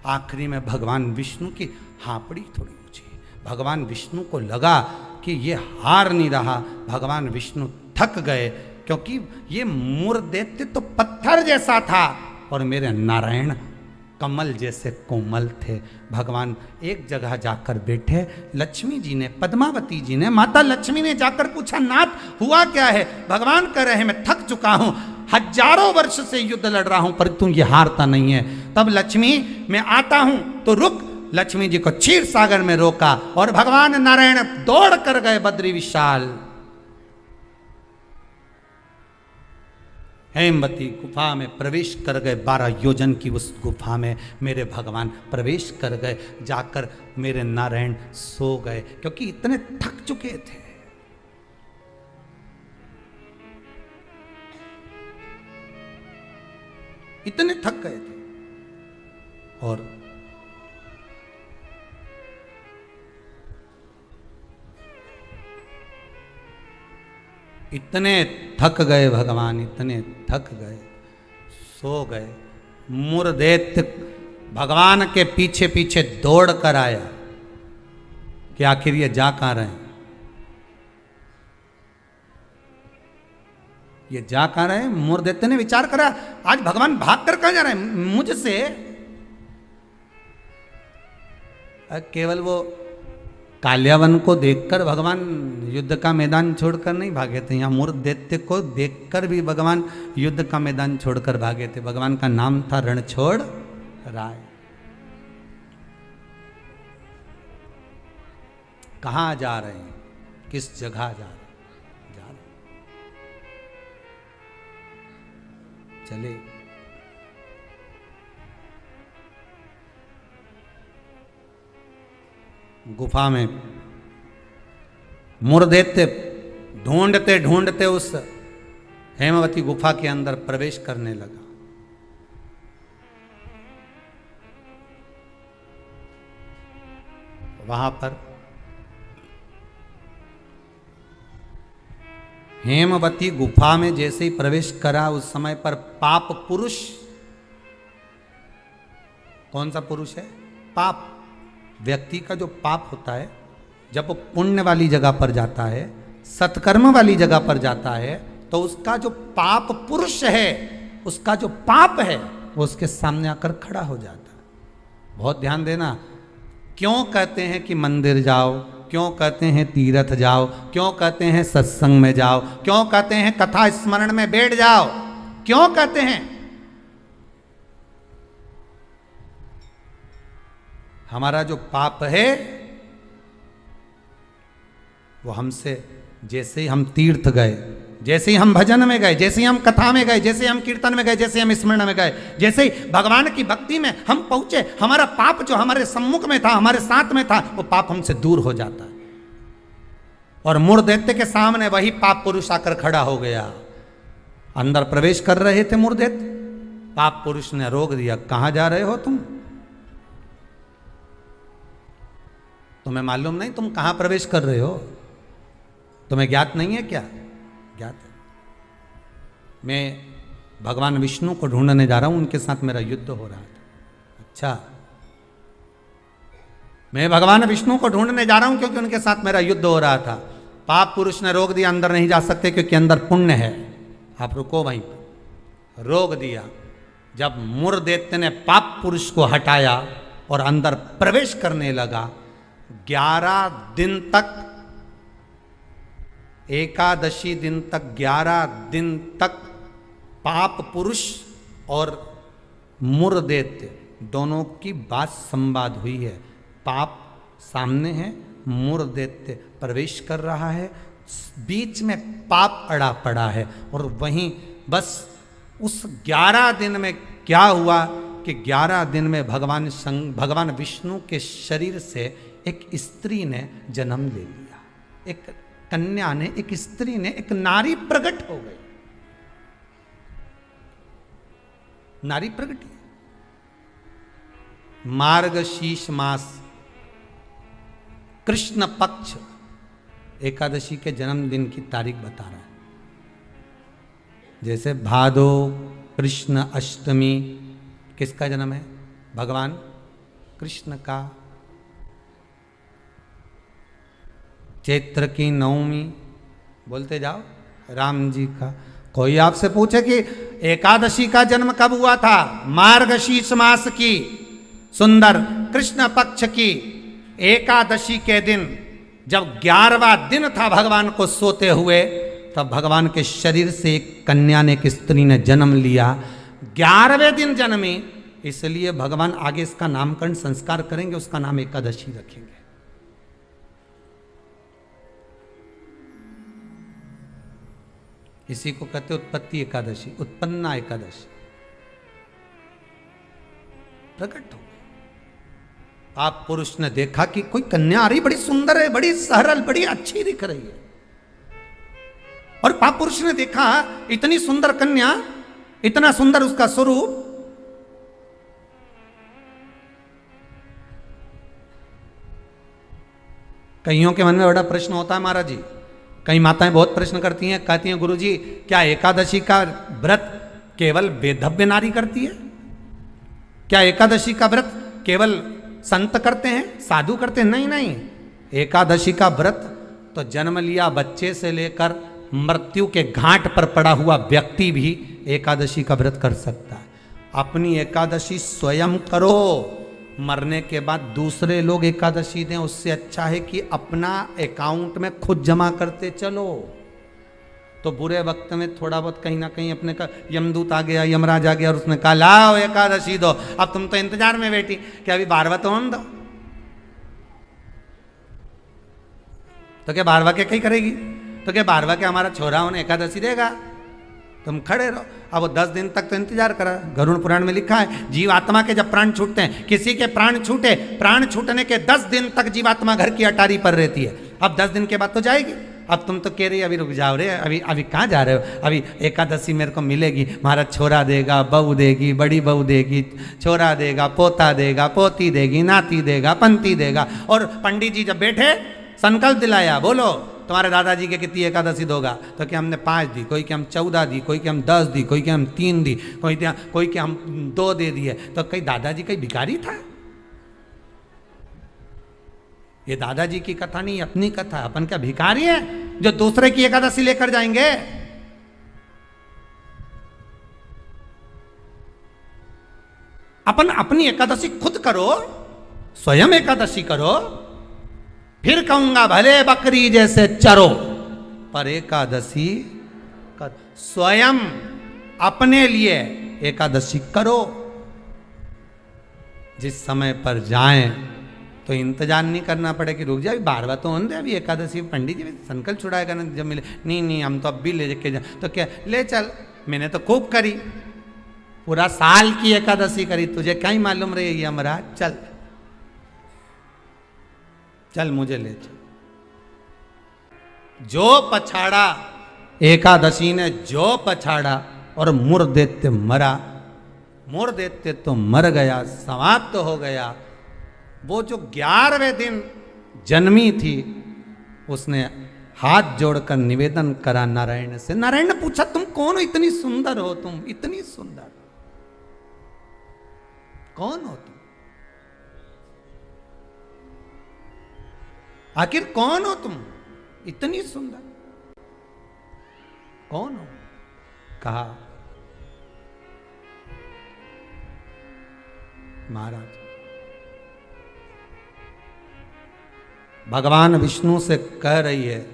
आखिरी में भगवान विष्णु की हापड़ी थोड़ी ऊंची। भगवान विष्णु को लगा कि ये हार नहीं रहा। भगवान विष्णु थक गए, क्योंकि ये मूर दैत्य तो पत्थर जैसा था और मेरे नारायण कमल जैसे कोमल थे। भगवान एक जगह जाकर बैठे। लक्ष्मी जी ने, पद्मावती जी ने, माता लक्ष्मी ने जाकर पूछा, नाथ हुआ क्या है? भगवान कह रहे हैं मैं थक चुका हूं, हजारों वर्ष से युद्ध लड़ रहा हूं, पर तुम ये हारता नहीं है। तब लक्ष्मी, मैं आता हूं तो रुक। लक्ष्मी जी को क्षीर सागर में रोका और भगवान नारायण दौड़ कर गए बद्री विशाल। हेमवती गुफा में प्रवेश कर गए। 12 योजन की उस गुफा में मेरे भगवान प्रवेश कर गए। जाकर मेरे नारायण सो गए, क्योंकि इतने थक चुके थे। इतने थक गए थे। और इतने थक गए भगवान, इतने थक गए, सो गए। मूर दैत्य भगवान के पीछे पीछे दौड़ कर आया कि आखिर ये जा कहां रहे हैं, ये जा कहां रहे हैं। मूर दैत्य ने विचार करा, आज भगवान भाग कर कहां जा रहे हैं मुझसे। केवल वो काल्यावन को देखकर भगवान युद्ध का मैदान छोड़कर नहीं भागे थे। यहाँ मूर दैत्य को देखकर भी भगवान युद्ध का मैदान छोड़कर भागे थे। भगवान का नाम था रणछोड़ राय। कहाँ जा रहे हैं, किस जगह जा रहे हैं? जा रहे चले। गुफा में मूर दैत्य ढूंढते ढूंढते उस हेमवती गुफा के अंदर प्रवेश करने लगा। वहां पर हेमवती गुफा में जैसे ही प्रवेश करा, उस समय पर पाप पुरुष, कौन सा पुरुष है? पाप। व्यक्ति का जो पाप होता है, जब वो पुण्य वाली जगह पर जाता है, सत्कर्म वाली जगह पर जाता है, तो उसका जो पाप पुरुष है, उसका जो पाप है, वो उसके सामने आकर खड़ा हो जाता है। बहुत ध्यान देना। क्यों कहते हैं कि मंदिर जाओ, क्यों कहते हैं तीर्थ जाओ, क्यों कहते हैं सत्संग में जाओ, क्यों कहते हैं कथा स्मरण में बैठ जाओ, क्यों कहते हैं? हमारा जो पाप है वो हमसे, जैसे ही हम तीर्थ गए, जैसे ही हम भजन में गए, जैसे ही हम कथा में गए, जैसे ही हम कीर्तन में गए, जैसे ही हम स्मरण में गए, जैसे ही भगवान की भक्ति में हम पहुंचे, हमारा पाप जो हमारे सम्मुख में था, हमारे साथ में था, वो पाप हमसे दूर हो जाता है। और मूर दैत्य के सामने वही पाप पुरुष आकर खड़ा हो गया। अंदर प्रवेश कर रहे थे मूर दैत्य, पाप पुरुष ने रोक दिया। कहां जा रहे हो तुम? तुम्हें मालूम नहीं तुम कहां प्रवेश कर रहे हो? तुम्हें ज्ञात नहीं है क्या? ज्ञात है। मैं भगवान विष्णु को ढूंढने जा रहा हूं, उनके साथ मेरा युद्ध हो रहा था। अच्छा, मैं भगवान विष्णु को ढूंढने जा रहा हूं क्योंकि उनके साथ मेरा युद्ध हो रहा था। पाप पुरुष ने रोक दिया, अंदर नहीं जा सकते क्योंकि अंदर पुण्य है, आप रुको वहीं पर। रोक दिया। जब मूर दैत्य ने पाप पुरुष को हटाया और अंदर प्रवेश करने लगा, 11 दिन तक, एकादशी दिन तक, 11 दिन तक पाप पुरुष और मूर दैत्य दोनों की बात संवाद हुई है। पाप सामने है, मूर दैत्य प्रवेश कर रहा है, बीच में पाप अड़ा पड़ा है। और वहीं बस उस 11 दिन में क्या हुआ कि 11 दिन में भगवान विष्णु के शरीर से एक स्त्री ने जन्म ले लिया। एक कन्या ने, एक स्त्री ने, एक नारी प्रकट हो गई। नारी प्रकट। मार्गशीर्ष मास कृष्ण पक्ष एकादशी के जन्मदिन की तारीख बता रहा है। जैसे भादो कृष्ण अष्टमी किसका जन्म है? भगवान कृष्ण का। चैत्र की नवमी बोलते जाओ, राम जी का। कोई आपसे पूछे कि एकादशी का जन्म कब हुआ था, मार्गशीर्ष मास की सुंदर कृष्ण पक्ष की एकादशी के दिन, जब 11वां दिन था भगवान को सोते हुए, तब भगवान के शरीर से एक कन्या ने, एक स्त्री ने जन्म लिया। 11वें दिन जन्मी, इसलिए भगवान आगे इसका नामकरण संस्कार करेंगे, उसका नाम एकादशी रखेंगे। इसी को कहते उत्पत्ति एकादशी, उत्पन्ना एकादशी। प्रकट हो आप पुरुष ने देखा कि कोई कन्या आ रही, बड़ी सुंदर है, बड़ी सरल, बड़ी अच्छी दिख रही है। और पाप पुरुष ने देखा इतनी सुंदर कन्या, इतना सुंदर उसका स्वरूप। कईयों के मन में बड़ा प्रश्न होता है महाराज जी, कई माताएं बहुत प्रश्न करती हैं, कहती हैं गुरुजी क्या एकादशी का व्रत केवल वेदव्य नारी करती है? क्या एकादशी का व्रत केवल संत करते हैं, साधु करते हैं? नहीं नहीं, एकादशी का व्रत तो जन्म लिया बच्चे से लेकर मृत्यु के घाट पर पड़ा हुआ व्यक्ति भी एकादशी का व्रत कर सकता है। अपनी एकादशी स्वयं करो, मरने के बाद दूसरे लोग एकादशी दें, उससे अच्छा है कि अपना अकाउंट में खुद जमा करते चलो। तो बुरे वक्त में थोड़ा बहुत कहीं ना कहीं अपने का यमदूत आ गया, यमराज आ गया और उसने कहा लाओ एकादशी दो, अब तुम तो इंतजार में बैठी कि अभी 12वां तो हम दो। तो क्या 12वां के कहीं करेगी? तो क्या 12वां के हमारा छोरा उन्हें एकादशी देगा? तुम खड़े रहो। अब वो 10 दिन तक तो इंतजार करा। गरुड़ पुराण में लिखा है, जीवात्मा के जब प्राण छूटते हैं, किसी के प्राण छूटे, प्राण छूटने के 10 दिन तक जीवात्मा घर की अटारी पर रहती है। अब 10 दिन के बाद तो जाएगी। अब तुम तो कह रही अभी रुक जाओ रे, अभी कहाँ जा रहे हो? अभी एकादशी मेरे को मिलेगी, हमारा छोरा देगा, बहू देगी, बड़ी बहू देगी, छोरा देगा, पोता देगा, पोती देगी, नाती देगा, पंती देगा। और पंडित जी जब बैठे संकल्प दिलाया, बोलो तुम्हारे दादाजी के कितनी एकादशी दोगा? तो क्या हमने 5 दी, कोई कि हम 14 दी, कोई कि हम 10 दी, कोई कि हम 3 दी, कोई कि हम 2 दे दिए। तो कहीं दादाजी कहीं भिखारी था? ये दादाजी की कथा नहीं, अपनी कथा। अपन क्या भिखारी है जो दूसरे की एकादशी लेकर जाएंगे? अपन अपनी एकादशी खुद करो, स्वयं एकादशी करो, फिर कहूंगा भले बकरी जैसे चरो, पर एकादशी कर। स्वयं अपने लिए एकादशी करो। जिस समय पर जाएं तो इंतजार नहीं करना पड़े कि रुक जाए, 12वां तो होने दे, अभी एकादशी पंडित जी संकल्प छुड़ाएगा ना जब मिले। नहीं हम तो अब भी ले के जाए। तो क्या ले चल, मैंने तो खूब करी, पूरा साल की एकादशी करी, तुझे क्या ही मालूम रही है महाराज? चल चल मुझे ले चल। जो पछाड़ा एकादशी ने, जो पछाड़ा और मुर देते मरा, मुर देते तो मर गया, समाप्त तो हो गया। वो जो 11वें दिन जन्मी थी, उसने हाथ जोड़कर निवेदन करा नारायण से। नारायण ने पूछा तुम कौन हो? इतनी सुंदर हो तुम, इतनी सुंदर कौन हो तुम? आखिर कौन हो तुम? इतनी सुंदर कौन हो? कहा महाराज भगवान विष्णु से कह रही है,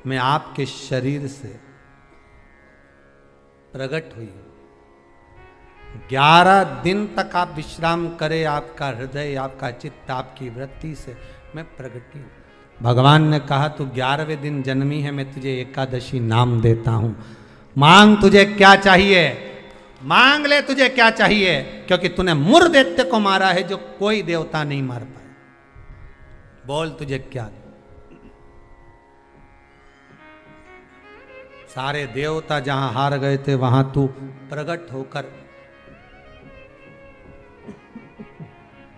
मैं आपके शरीर से प्रकट हुई। 11 दिन तक आप विश्राम करें, आपका हृदय, आपका चित्त, आपकी वृत्ति से मैं प्रकट हूं। भगवान ने कहा तू 11वें दिन जन्मी है, मैं तुझे एकादशी नाम देता हूं। मांग तुझे क्या चाहिए, मांग ले तुझे क्या चाहिए, क्योंकि तूने मुर दैत्य को मारा है जो कोई देवता नहीं मार पाए। बोल तुझे क्या? सारे देवता जहां हार गए थे वहां तू प्रकट होकर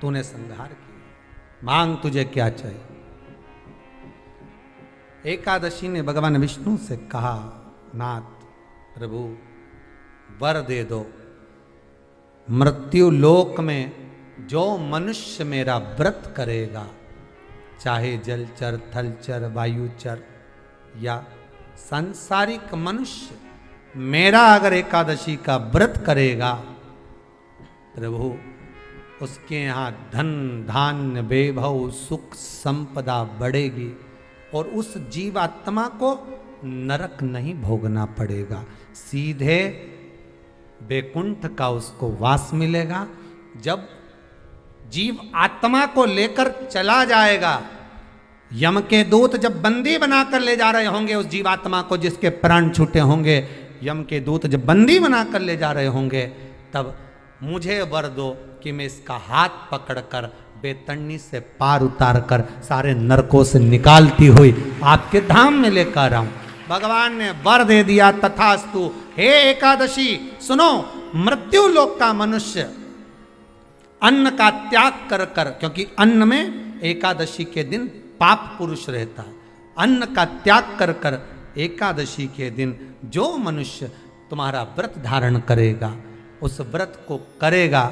तूने संहार किया। मांग तुझे क्या चाहिए? एकादशी ने भगवान विष्णु से कहा, नाथ प्रभु वर दे दो, मृत्यु लोक में जो मनुष्य मेरा व्रत करेगा, चाहे जलचर, थलचर, वायुचर या सांसारिक मनुष्य, मेरा अगर एकादशी का व्रत करेगा, प्रभु उसके यहाँ धन धान्य वैभव सुख संपदा बढ़ेगी और उस जीवात्मा को नरक नहीं भोगना पड़ेगा, सीधे वैकुंठ का उसको वास मिलेगा। जब जीव आत्मा को लेकर चला जाएगा, यम के दूत जब बंदी बनाकर ले जा रहे होंगे उस जीवात्मा को, जिसके प्राण छूटे होंगे, यम के दूत जब बंदी बनाकर ले जा रहे होंगे, तब मुझे वर दो कि मैं इसका हाथ पकड़कर बेतरनी से पार उतार कर सारे नरकों से निकालती हुई आपके धाम में लेकर आऊं। भगवान ने वर दे दिया, तथास्तु। हे एकादशी सुनो, मृत्यु लोक का मनुष्य अन्न का त्याग कर कर, क्योंकि अन्न में एकादशी के दिन पाप पुरुष रहता है, अन्न का त्याग कर कर एकादशी के दिन जो मनुष्य तुम्हारा व्रत धारण करेगा, उस व्रत को करेगा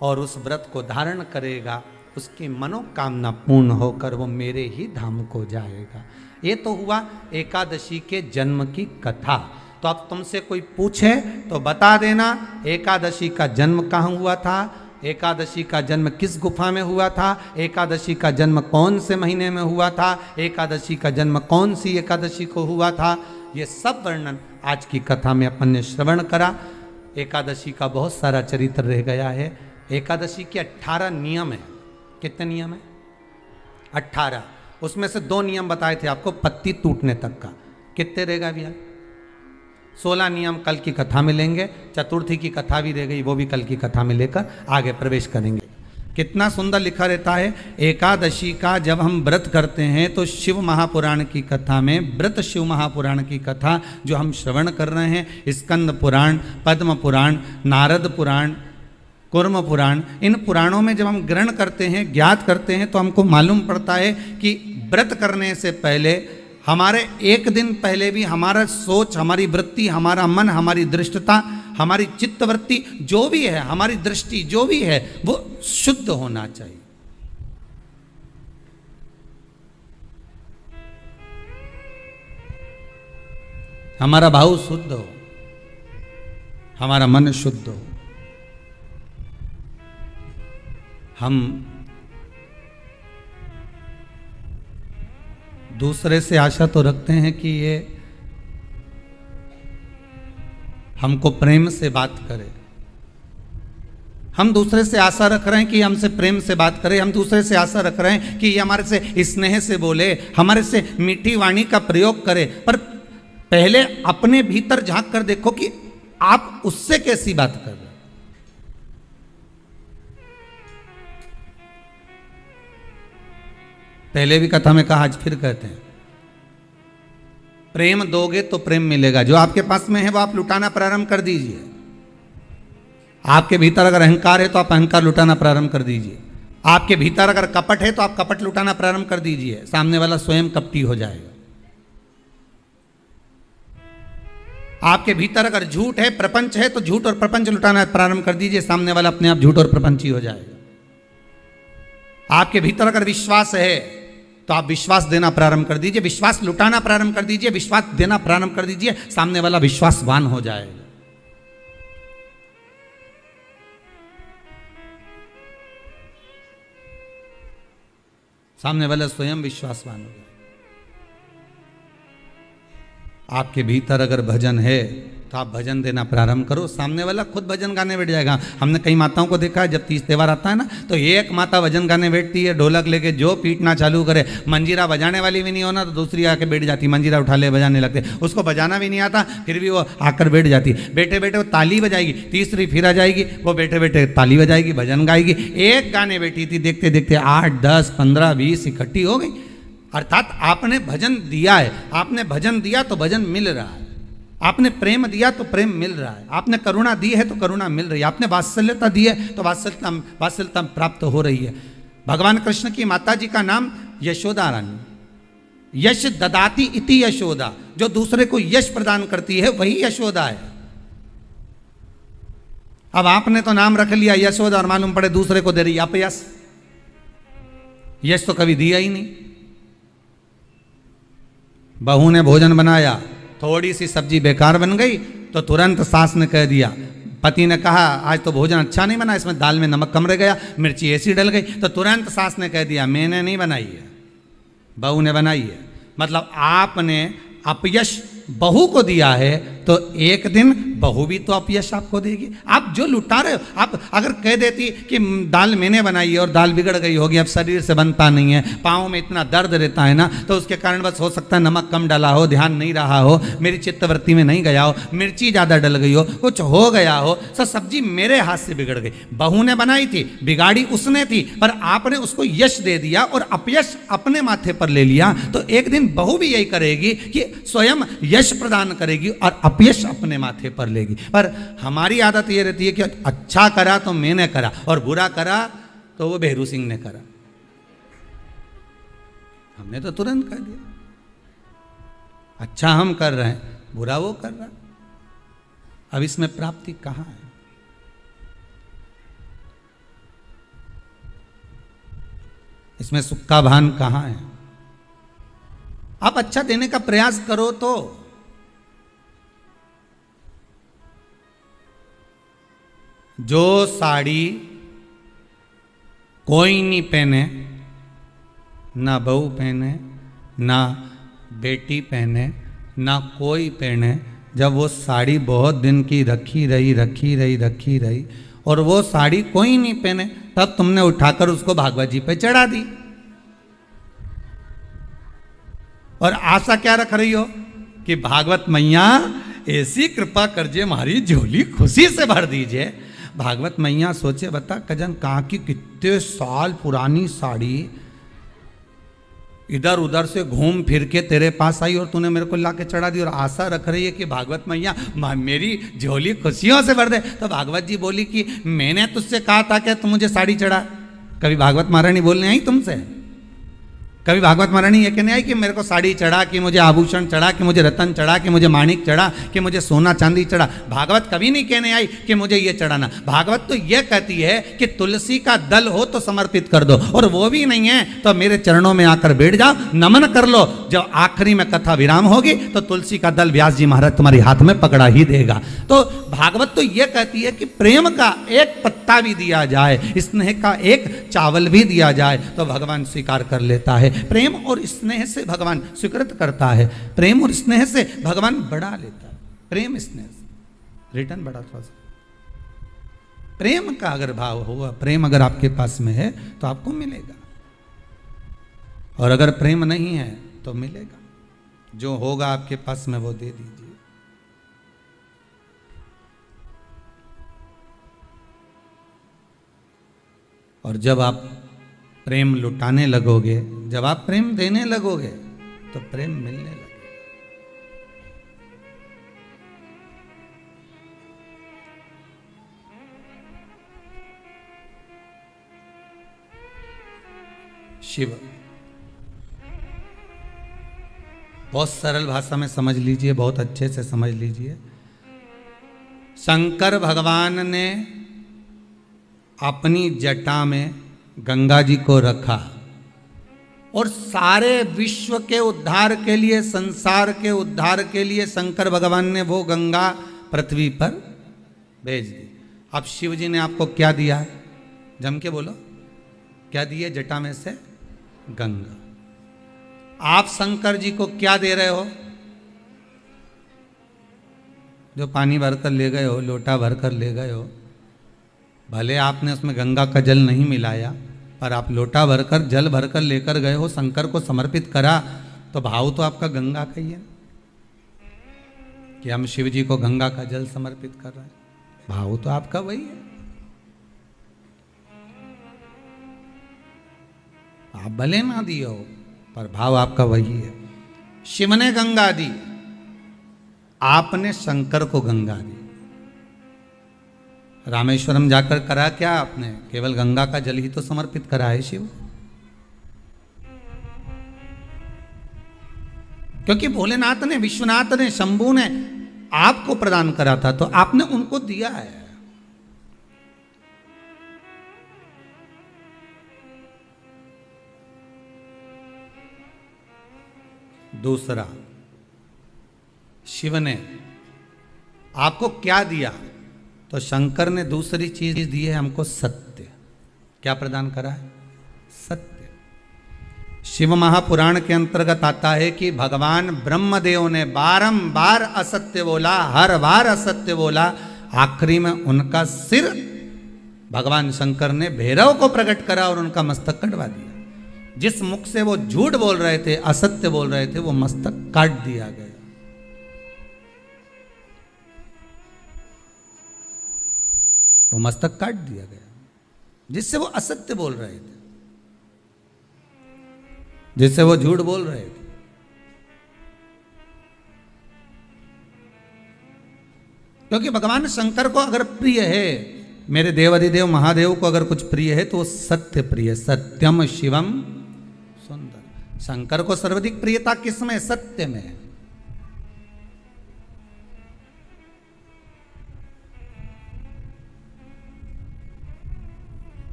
और उस व्रत को धारण करेगा, उसकी मनोकामना पूर्ण होकर वो मेरे ही धाम को जाएगा। ये तो हुआ एकादशी के जन्म की कथा। तो अब तुमसे कोई पूछे तो बता देना, एकादशी का जन्म कहाँ हुआ था, एकादशी का जन्म किस गुफा में हुआ था, एकादशी का जन्म कौन से महीने में हुआ था, एकादशी का जन्म कौन सी एकादशी को हुआ था, ये सब वर्णन आज की कथा में अपन ने श्रवण करा। एकादशी का बहुत सारा चरित्र रह गया है। एकादशी के 18 नियम है। कितने नियम है? 18। उसमें से 2 नियम बताए थे आपको पत्ती टूटने तक का। कितने रहेगा भैया? 16 नियम कल की कथा में लेंगे। चतुर्थी की कथा भी रह गई, वो भी कल की कथा में लेकर आगे प्रवेश करेंगे। कितना सुंदर लिखा रहता है एकादशी का। जब हम व्रत करते हैं तो शिव महापुराण की कथा में, व्रत शिव महापुराण की कथा जो हम श्रवण कर रहे हैं, स्कंद पुराण, पद्म पुराण, नारद पुराण, कुर्म पुराण, इन पुराणों में जब हम ग्रहण करते हैं, ज्ञात करते हैं, तो हमको मालूम पड़ता है कि व्रत करने से पहले, हमारे एक दिन पहले भी हमारा सोच, हमारी वृत्ति, हमारा मन, हमारी दृष्टता, हमारी चित्तवृत्ति जो भी है, हमारी दृष्टि जो भी है, वो शुद्ध होना चाहिए। हमारा भाव शुद्ध हो, हमारा मन शुद्ध हो। हम दूसरे से आशा तो रखते हैं कि ये हमको प्रेम से बात करे। हम दूसरे से आशा रख रहे हैं कि हमसे प्रेम से बात करे। हम दूसरे से आशा रख रहे हैं कि ये हमारे से स्नेह से बोले, हमारे से मीठी वाणी का प्रयोग करे। पर पहले अपने भीतर झांक कर देखो कि आप उससे कैसी बात कर रहे हैं। पहले भी कथा में कहा, आज फिर कहते हैं, प्रेम दोगे तो प्रेम मिलेगा। जो आपके पास में है वो आप लुटाना प्रारंभ कर दीजिए। आपके भीतर अगर अहंकार है तो आप अहंकार लुटाना प्रारंभ कर दीजिए। आपके भीतर अगर कपट है तो आप कपट लुटाना प्रारंभ कर दीजिए। सामने वाला स्वयं कपटी हो जाएगा। आपके भीतर अगर झूठ है, प्रपंच है, तो झूठ और प्रपंच लुटाना प्रारंभ कर दीजिए। सामने वाला अपने आप झूठ और प्रपंची हो जाएगा। आपके भीतर अगर विश्वास है तो आप विश्वास देना प्रारंभ कर दीजिए। विश्वास लुटाना प्रारंभ कर दीजिए, विश्वास देना प्रारंभ कर दीजिए। सामने वाला विश्वासवान हो जाएगा। सामने वाला स्वयं विश्वासवान हो जाएगा। आपके भीतर अगर भजन है तो आप भजन देना प्रारंभ करो। सामने वाला खुद भजन गाने बैठ जाएगा। हमने कई माताओं को देखा है, जब तीज त्योहार आता है ना, तो एक माता भजन गाने बैठती है, ढोलक लेके जो पीटना चालू करे। मंजीरा बजाने वाली भी नहीं होना तो दूसरी आके बैठ जाती, मंजीरा उठा ले बजाने लगते। उसको बजाना भी नहीं आता, फिर भी वो आकर बैठ जाती। बैठे बैठे वो ताली बजाएगी, तीसरी फिर आ जाएगी, वो बैठे बैठे ताली बजाएगी, भजन गाएगी। एक गाने बैठी थी, देखते देखते 8, 10, 15, 20 इकट्ठी हो गई। अर्थात आपने भजन दिया है, आपने भजन दिया तो भजन मिल रहा है। आपने प्रेम दिया तो प्रेम मिल रहा है। आपने करुणा दी है तो करुणा मिल रही है। आपने वात्सल्यता दी है तो वात्सल्यता प्राप्त हो रही है। भगवान कृष्ण की माता जी का नाम यशोदा रानी। यश ददाती इति यशोदा, जो दूसरे को यश प्रदान करती है वही यशोदा है। अब आपने तो नाम रख लिया यशोदा और मालूम पड़े दूसरे को दे रही अपयश। यश तो कभी दिया ही नहीं। बहू ने भोजन बनाया, थोड़ी सी सब्जी बेकार बन गई तो तुरंत सास ने कह दिया, पति ने कहा आज तो भोजन अच्छा नहीं बना, इसमें दाल में नमक कम रह गया, मिर्ची ऐसी डल गई, तो तुरंत सास ने कह दिया मैंने नहीं बनाई है, बहू ने बनाई है। मतलब आपने अपयश बहू को दिया है तो एक दिन बहू भी तो अपयश आपको देगी। आप जो लुटा रहे हो, आप अगर कह देती कि दाल मैंने बनाई है और दाल बिगड़ गई होगी, अब शरीर से बनता नहीं है, पाँव में इतना दर्द रहता है ना, तो उसके कारण बस हो सकता है नमक कम डाला हो, ध्यान नहीं रहा हो, मेरी चित्तवृत्ति में नहीं गया हो, मिर्ची ज़्यादा डल गई हो, कुछ हो गया हो, तो सब्जी मेरे हाथ से बिगड़ गई। बहू ने बनाई थी, बिगाड़ी उसने थी, पर आपने उसको यश दे दिया और अपयश अपने माथे पर ले लिया, तो एक दिन बहू भी यही करेगी कि स्वयं यश प्रदान करेगी और अपयश अपने माथे पर लेगी। पर हमारी आदत ये रहती है कि अच्छा करा तो मैंने करा और बुरा करा तो वो बेहरू सिंह ने करा। हमने तो तुरंत कह दिया, अच्छा हम कर रहे हैं, बुरा वो कर रहा है। अब इसमें प्राप्ति कहां है? इसमें सुख का भान कहां है? आप अच्छा देने का प्रयास करो तो जो साड़ी कोई नहीं पहने, ना बहू पहने, ना बेटी पहने, ना कोई पहने, जब वो साड़ी बहुत दिन की रखी रही और वो साड़ी कोई नहीं पहने, तब तुमने उठाकर उसको भागवत जी पे चढ़ा दी और आशा क्या रख रही हो कि भागवत मैया ऐसी कृपा करजे हमारी झोली खुशी से भर दीजिए। भागवत मैया सोचे बता कजन कहाँ की कितने साल पुरानी साड़ी इधर उधर से घूम फिर के तेरे पास आई और तूने मेरे को ला के चढ़ा दी और आशा रख रही है कि भागवत मैया मेरी झोली खुशियों से भर दे। तो भागवत जी बोली कि मैंने तुझसे कहा था कि तू मुझे साड़ी चढ़ा। कभी भागवत महारानी बोलने आई तुमसे? कभी भागवत महारानी ये कहने आई कि मेरे को साड़ी चढ़ा, कि मुझे आभूषण चढ़ा, कि मुझे रतन चढ़ा, कि मुझे माणिक चढ़ा, कि मुझे सोना चांदी चढ़ा? भागवत कभी नहीं कहने आई कि मुझे ये चढ़ाना। भागवत तो ये कहती है कि तुलसी का दल हो तो समर्पित कर दो, और वो भी नहीं है तो मेरे चरणों में आकर बैठ जाओ, नमन कर लो। जब आखिरी में कथा विराम होगी तो तुलसी का दल व्यास जी महाराज तुम्हारे हाथ में पकड़ा ही देगा। तो भागवत तो ये कहती है कि प्रेम का एक पत्ता भी दिया जाए, स्नेह का एक चावल भी दिया जाए तो भगवान स्वीकार कर लेता है। प्रेम और स्नेह से भगवान स्वीकृत करता है, प्रेम और स्नेह से भगवान बढ़ा लेता है। प्रेम स्नेह से रिटर्न बढ़ा थोड़ा सा। प्रेम का अगर भाव होगा, प्रेम अगर आपके पास में है तो आपको मिलेगा, और अगर प्रेम नहीं है तो मिलेगा। जो होगा आपके पास में वो दे दीजिए। और जब आप प्रेम लुटाने लगोगे, जब आप प्रेम देने लगोगे तो प्रेम मिलने लगेगा। शिव बहुत सरल भाषा में समझ लीजिए, बहुत अच्छे से समझ लीजिए। शंकर भगवान ने अपनी जटा में गंगा जी को रखा और सारे विश्व के उद्धार के लिए, संसार के उद्धार के लिए शंकर भगवान ने वो गंगा पृथ्वी पर भेज दी। अब शिव जी ने आपको क्या दिया है? जम के बोलो, क्या दिए? जटा में से गंगा। आप शंकर जी को क्या दे रहे हो? जो पानी भरकर ले गए हो, लोटा भरकर ले गए हो, भले आपने उसमें गंगा का जल नहीं मिलाया, पर आप लोटा भरकर जल भरकर लेकर गए हो, शंकर को समर्पित करा, तो भाव तो आपका गंगा का ही है कि हम शिव जी को गंगा का जल समर्पित कर रहे हैं। भाव तो आपका वही है। आप भले ना दिए हो पर भाव आपका वही है। शिव ने गंगा दी, आपने शंकर को गंगा दी। रामेश्वरम जाकर करा क्या आपने? केवल गंगा का जल ही तो समर्पित करा है शिव। क्योंकि भोलेनाथ ने, विश्वनाथ ने, शंभू ने आपको प्रदान करा था तो आपने उनको दिया है। दूसरा, शिव ने आपको क्या दिया? तो शंकर ने दूसरी चीज दी है हमको, सत्य। क्या प्रदान करा है? सत्य। शिव महापुराण के अंतर्गत आता है कि भगवान ब्रह्मदेव ने बारंबार असत्य बोला, हर बार असत्य बोला, आखिरी में उनका सिर भगवान शंकर ने भैरव को प्रकट करा और उनका मस्तक कटवा दिया। जिस मुख से वो झूठ बोल रहे थे, असत्य बोल रहे थे, वो मस्तक काट दिया गया। वो मस्तक काट दिया गया जिससे वो असत्य बोल रहे थे, जिससे वो झूठ बोल रहे थे। क्योंकि भगवान शंकर को अगर प्रिय है, मेरे देवाधिदेव महादेव को अगर कुछ प्रिय है तो वो सत्य प्रिय, सत्यम शिवम सुंदर। शंकर को सर्वाधिक प्रियता किसमें? सत्य में।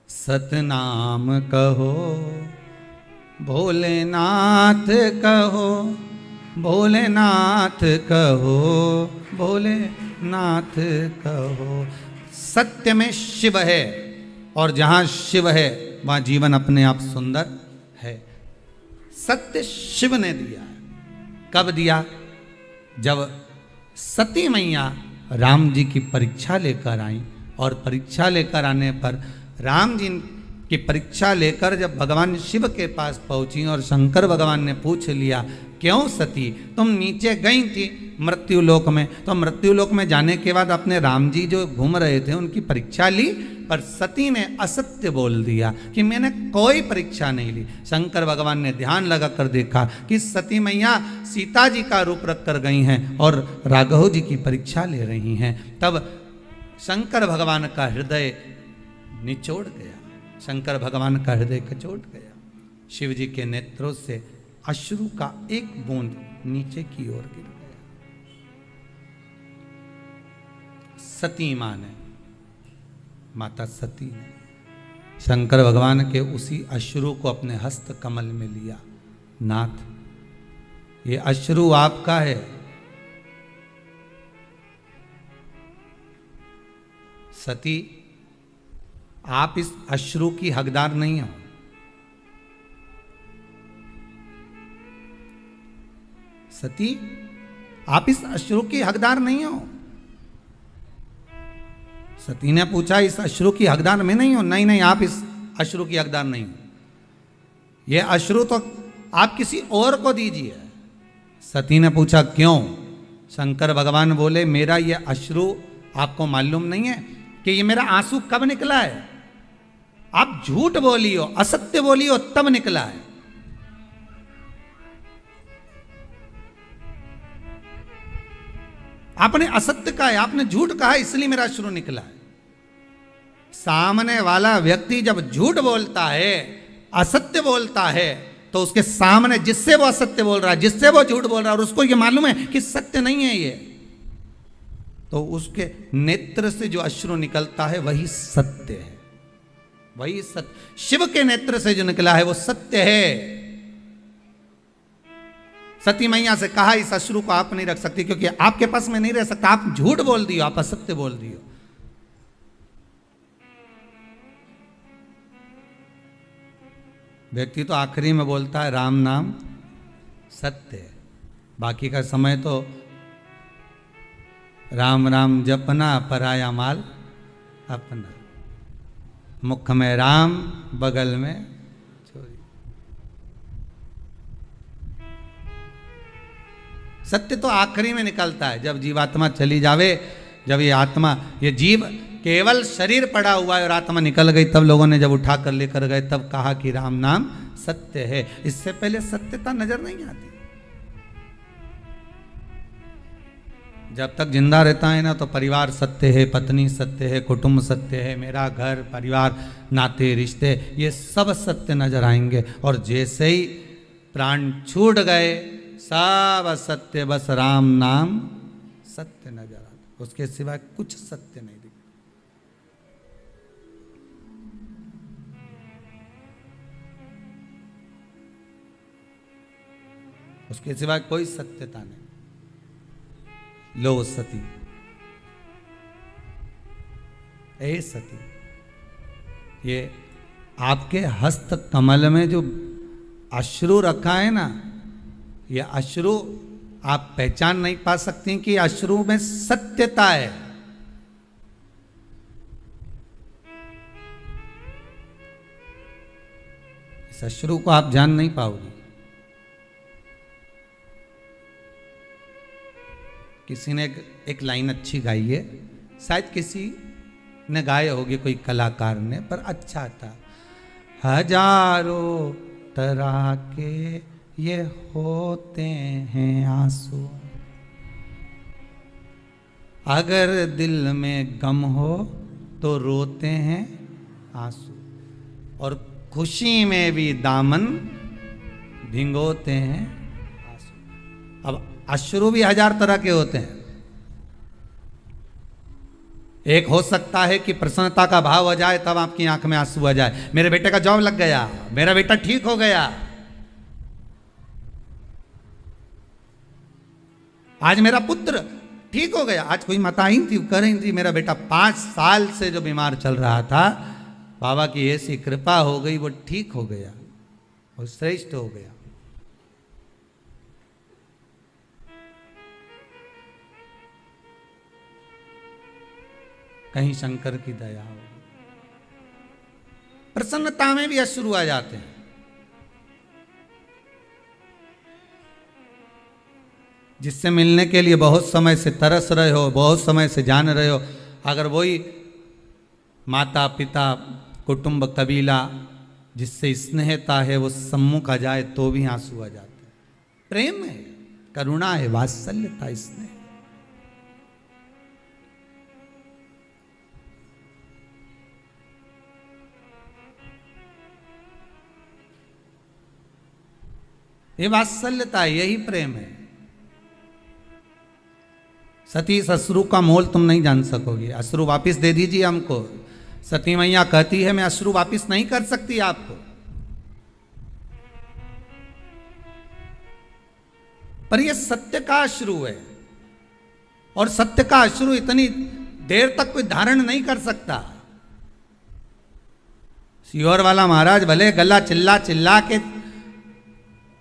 सतनाम कहो भोलेनाथ कहो, भोलेनाथ कहो, भोलेनाथ कहो। सत्य में शिव है और जहां शिव है वहां जीवन अपने आप सुंदर है। सत्य शिव ने दिया है। कब दिया? जब सती मैया राम जी की परीक्षा लेकर आई, और परीक्षा लेकर आने पर राम जी की परीक्षा लेकर जब भगवान शिव के पास पहुंची और शंकर भगवान ने पूछ लिया, क्यों सती तुम नीचे गई थी मृत्यु लोक में, तो मृत्यु लोक में जाने के बाद अपने राम जी जो घूम रहे थे उनकी परीक्षा ली, पर सती ने असत्य बोल दिया कि मैंने कोई परीक्षा नहीं ली। शंकर भगवान ने ध्यान लगा कर देखा कि सती मैया सीता जी का रूप रख कर गई हैं और राघव जी की परीक्षा ले रही हैं। तब शंकर भगवान का हृदय निचोड़ गया, शंकर भगवान का हृदय कचोट गया। शिव जी के नेत्रों से अश्रु का एक बूंद नीचे की ओर गिर गया। सती मां ने, माता सती ने शंकर भगवान के उसी अश्रु को अपने हस्त कमल में लिया। नाथ, ये अश्रु आपका है। सती, आप इस अश्रु की हकदार नहीं हो। सती, आप इस अश्रु की हकदार नहीं हो। सती ने पूछा, इस अश्रु की हकदार मैं नहीं हूं? नहीं नहीं, आप इस अश्रु की हकदार नहीं हो। यह अश्रु तो आप किसी और को दीजिए। सती ने पूछा, क्यों? शंकर भगवान बोले, मेरा यह अश्रु आपको मालूम नहीं है कि ये मेरा आंसू कब निकला है? आप झूठ बोली हो, असत्य बोली हो, तब निकला है। आपने असत्य कहा है, आपने झूठ कहा है, इसलिए मेरा अश्रु निकला है। सामने वाला व्यक्ति जब झूठ बोलता है, असत्य बोलता है, तो उसके सामने जिससे वो असत्य बोल रहा है, जिससे वो झूठ बोल रहा है, और उसको ये मालूम है कि सत्य नहीं है ये, तो उसके नेत्र से जो अश्रु निकलता है वही सत्य है, वही सत्य। शिव के नेत्र से जो निकला है वो सत्य है। सती मैया से कहा, इस अश्रु को आप नहीं रख सकती क्योंकि आपके पास में नहीं रह सकता, आप झूठ बोल दियो, आप असत्य बोल दियो। व्यक्ति तो आखिरी में बोलता है राम नाम सत्य है, बाकी का समय तो राम राम जपना, पराया माल अपना। मुख में राम, बगल में चोरी। सत्य तो आखिरी में निकलता है, जब जीवात्मा चली जावे, जब ये आत्मा, ये जीव केवल शरीर पड़ा हुआ है और आत्मा निकल गई, तब लोगों ने जब उठा कर लेकर गए, तब कहा कि राम नाम सत्य है। इससे पहले सत्यता नजर नहीं आती। जब तक जिंदा रहता है ना, तो परिवार सत्य है, पत्नी सत्य है, कुटुंब सत्य है, मेरा घर परिवार, नाते रिश्ते, ये सब सत्य नजर आएंगे। और जैसे ही प्राण छूट गए, सब असत्य, बस राम नाम सत्य नजर आता, उसके सिवाय कुछ सत्य नहीं दिखता। उसके सिवा कोई सत्यता नहीं। लो सती, ए सती, ये आपके हस्त कमल में जो अश्रु रखा है ना, ये अश्रु आप पहचान नहीं पा सकती कि अश्रु में सत्यता है। इस अश्रु को आप जान नहीं पाओगे। किसी ने एक लाइन अच्छी गाई है, शायद किसी ने गाए होगी, कोई कलाकार ने, पर अच्छा था। हजारों तरह के ये होते हैं आंसू, अगर दिल में गम हो तो रोते हैं आंसू, और खुशी में भी दामन भिगोते हैं आंसू। अब अश्रु भी हजार तरह के होते हैं। एक हो सकता है कि प्रसन्नता का भाव आ जाए, तब आपकी आंख में आंसू आ जाए, मेरे बेटे का जॉब लग गया, मेरा बेटा ठीक हो गया, आज मेरा पुत्र ठीक हो गया। आज कोई माताएं थी, कह रही थी मेरा बेटा 5 साल से जो बीमार चल रहा था, बाबा की ऐसी कृपा हो गई, वो ठीक हो गया, वो श्रेष्ठ हो गया। कहीं शंकर की दया हो। प्रसन्नता में भी अश्रु आ जाते हैं। जिससे मिलने के लिए बहुत समय से तरस रहे हो, बहुत समय से जान रहे हो, अगर वही माता पिता कुटुंब कबीला जिससे स्नेहता है वो सम्मुख आ जाए तो भी आंसू आ जाते हैं। प्रेम है, करुणा है, वात्सल्यता, स्नेह। ये वात्सल्यता है, यही प्रेम है। सती इस अश्रु का मोल तुम नहीं जान सकोगे। अश्रु वापिस दे दीजिए हमको। सती मैया कहती है मैं अश्रु वापिस नहीं कर सकती आपको, पर ये सत्य का अश्रु है, और सत्य का अश्रु इतनी देर तक कोई धारण नहीं कर सकता। सियोर वाला महाराज भले गला चिल्ला चिल्ला के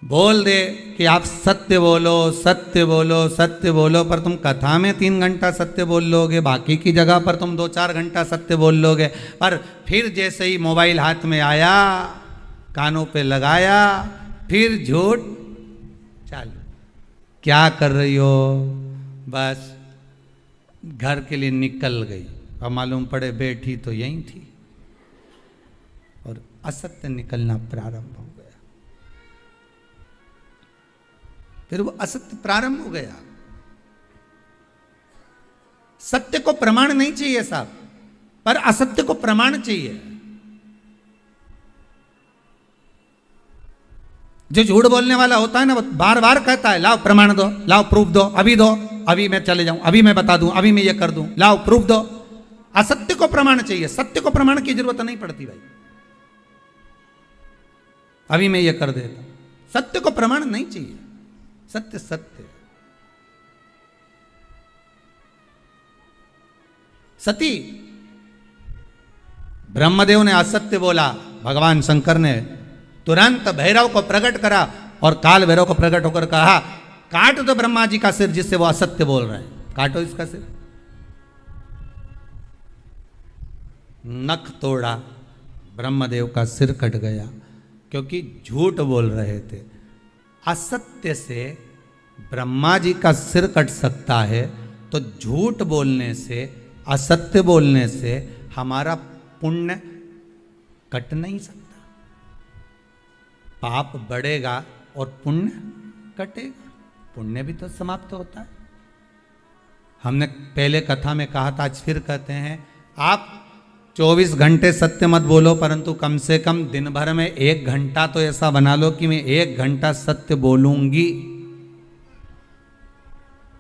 बोल दे कि आप सत्य बोलो, सत्य बोलो, सत्य बोलो, पर तुम कथा में 3 घंटा सत्य बोल लोगे, बाकी की जगह पर तुम 2-4 घंटा सत्य बोल लोगे, पर फिर जैसे ही मोबाइल हाथ में आया, कानों पे लगाया, फिर झूठ चालू। क्या कर रही हो? बस घर के लिए निकल गई, और मालूम पड़े बैठी तो यहीं थी, और असत्य निकलना प्रारंभ हो गया। फिर वो असत्य प्रारंभ हो गया। सत्य को प्रमाण नहीं चाहिए साहब, पर असत्य को प्रमाण चाहिए। जो झूठ बोलने वाला होता है ना, वो बार बार कहता है लाओ प्रमाण दो, लाओ प्रूफ दो, अभी दो, अभी मैं चले जाऊं, अभी मैं बता दूं, अभी मैं ये कर दूं, लाओ प्रूफ दो। असत्य को प्रमाण चाहिए, सत्य को प्रमाण की जरूरत नहीं पड़ती भाई। अभी मैं ये कर देता, सत्य को प्रमाण नहीं चाहिए। सत्य सत्य। सती, ब्रह्मदेव ने असत्य बोला, भगवान शंकर ने तुरंत भैरव को प्रकट करा, और काल भैरव को प्रकट होकर कहा काट दो ब्रह्मा जी का सिर जिससे वो असत्य बोल रहे हैं, काटो इसका सिर। नख तोड़ा, ब्रह्मदेव का सिर कट गया, क्योंकि झूठ बोल रहे थे। असत्य से ब्रह्मा जी का सिर कट सकता है, तो झूठ बोलने से, असत्य बोलने से हमारा पुण्य कट नहीं सकता। पाप बढ़ेगा और पुण्य कटेगा, पुण्य भी तो समाप्त होता है। हमने पहले कथा में कहा था, आज फिर कहते हैं, आप 24 घंटे सत्य मत बोलो, परंतु कम से कम दिन भर में 1 घंटा तो ऐसा बना लो कि मैं 1 घंटा सत्य बोलूंगी।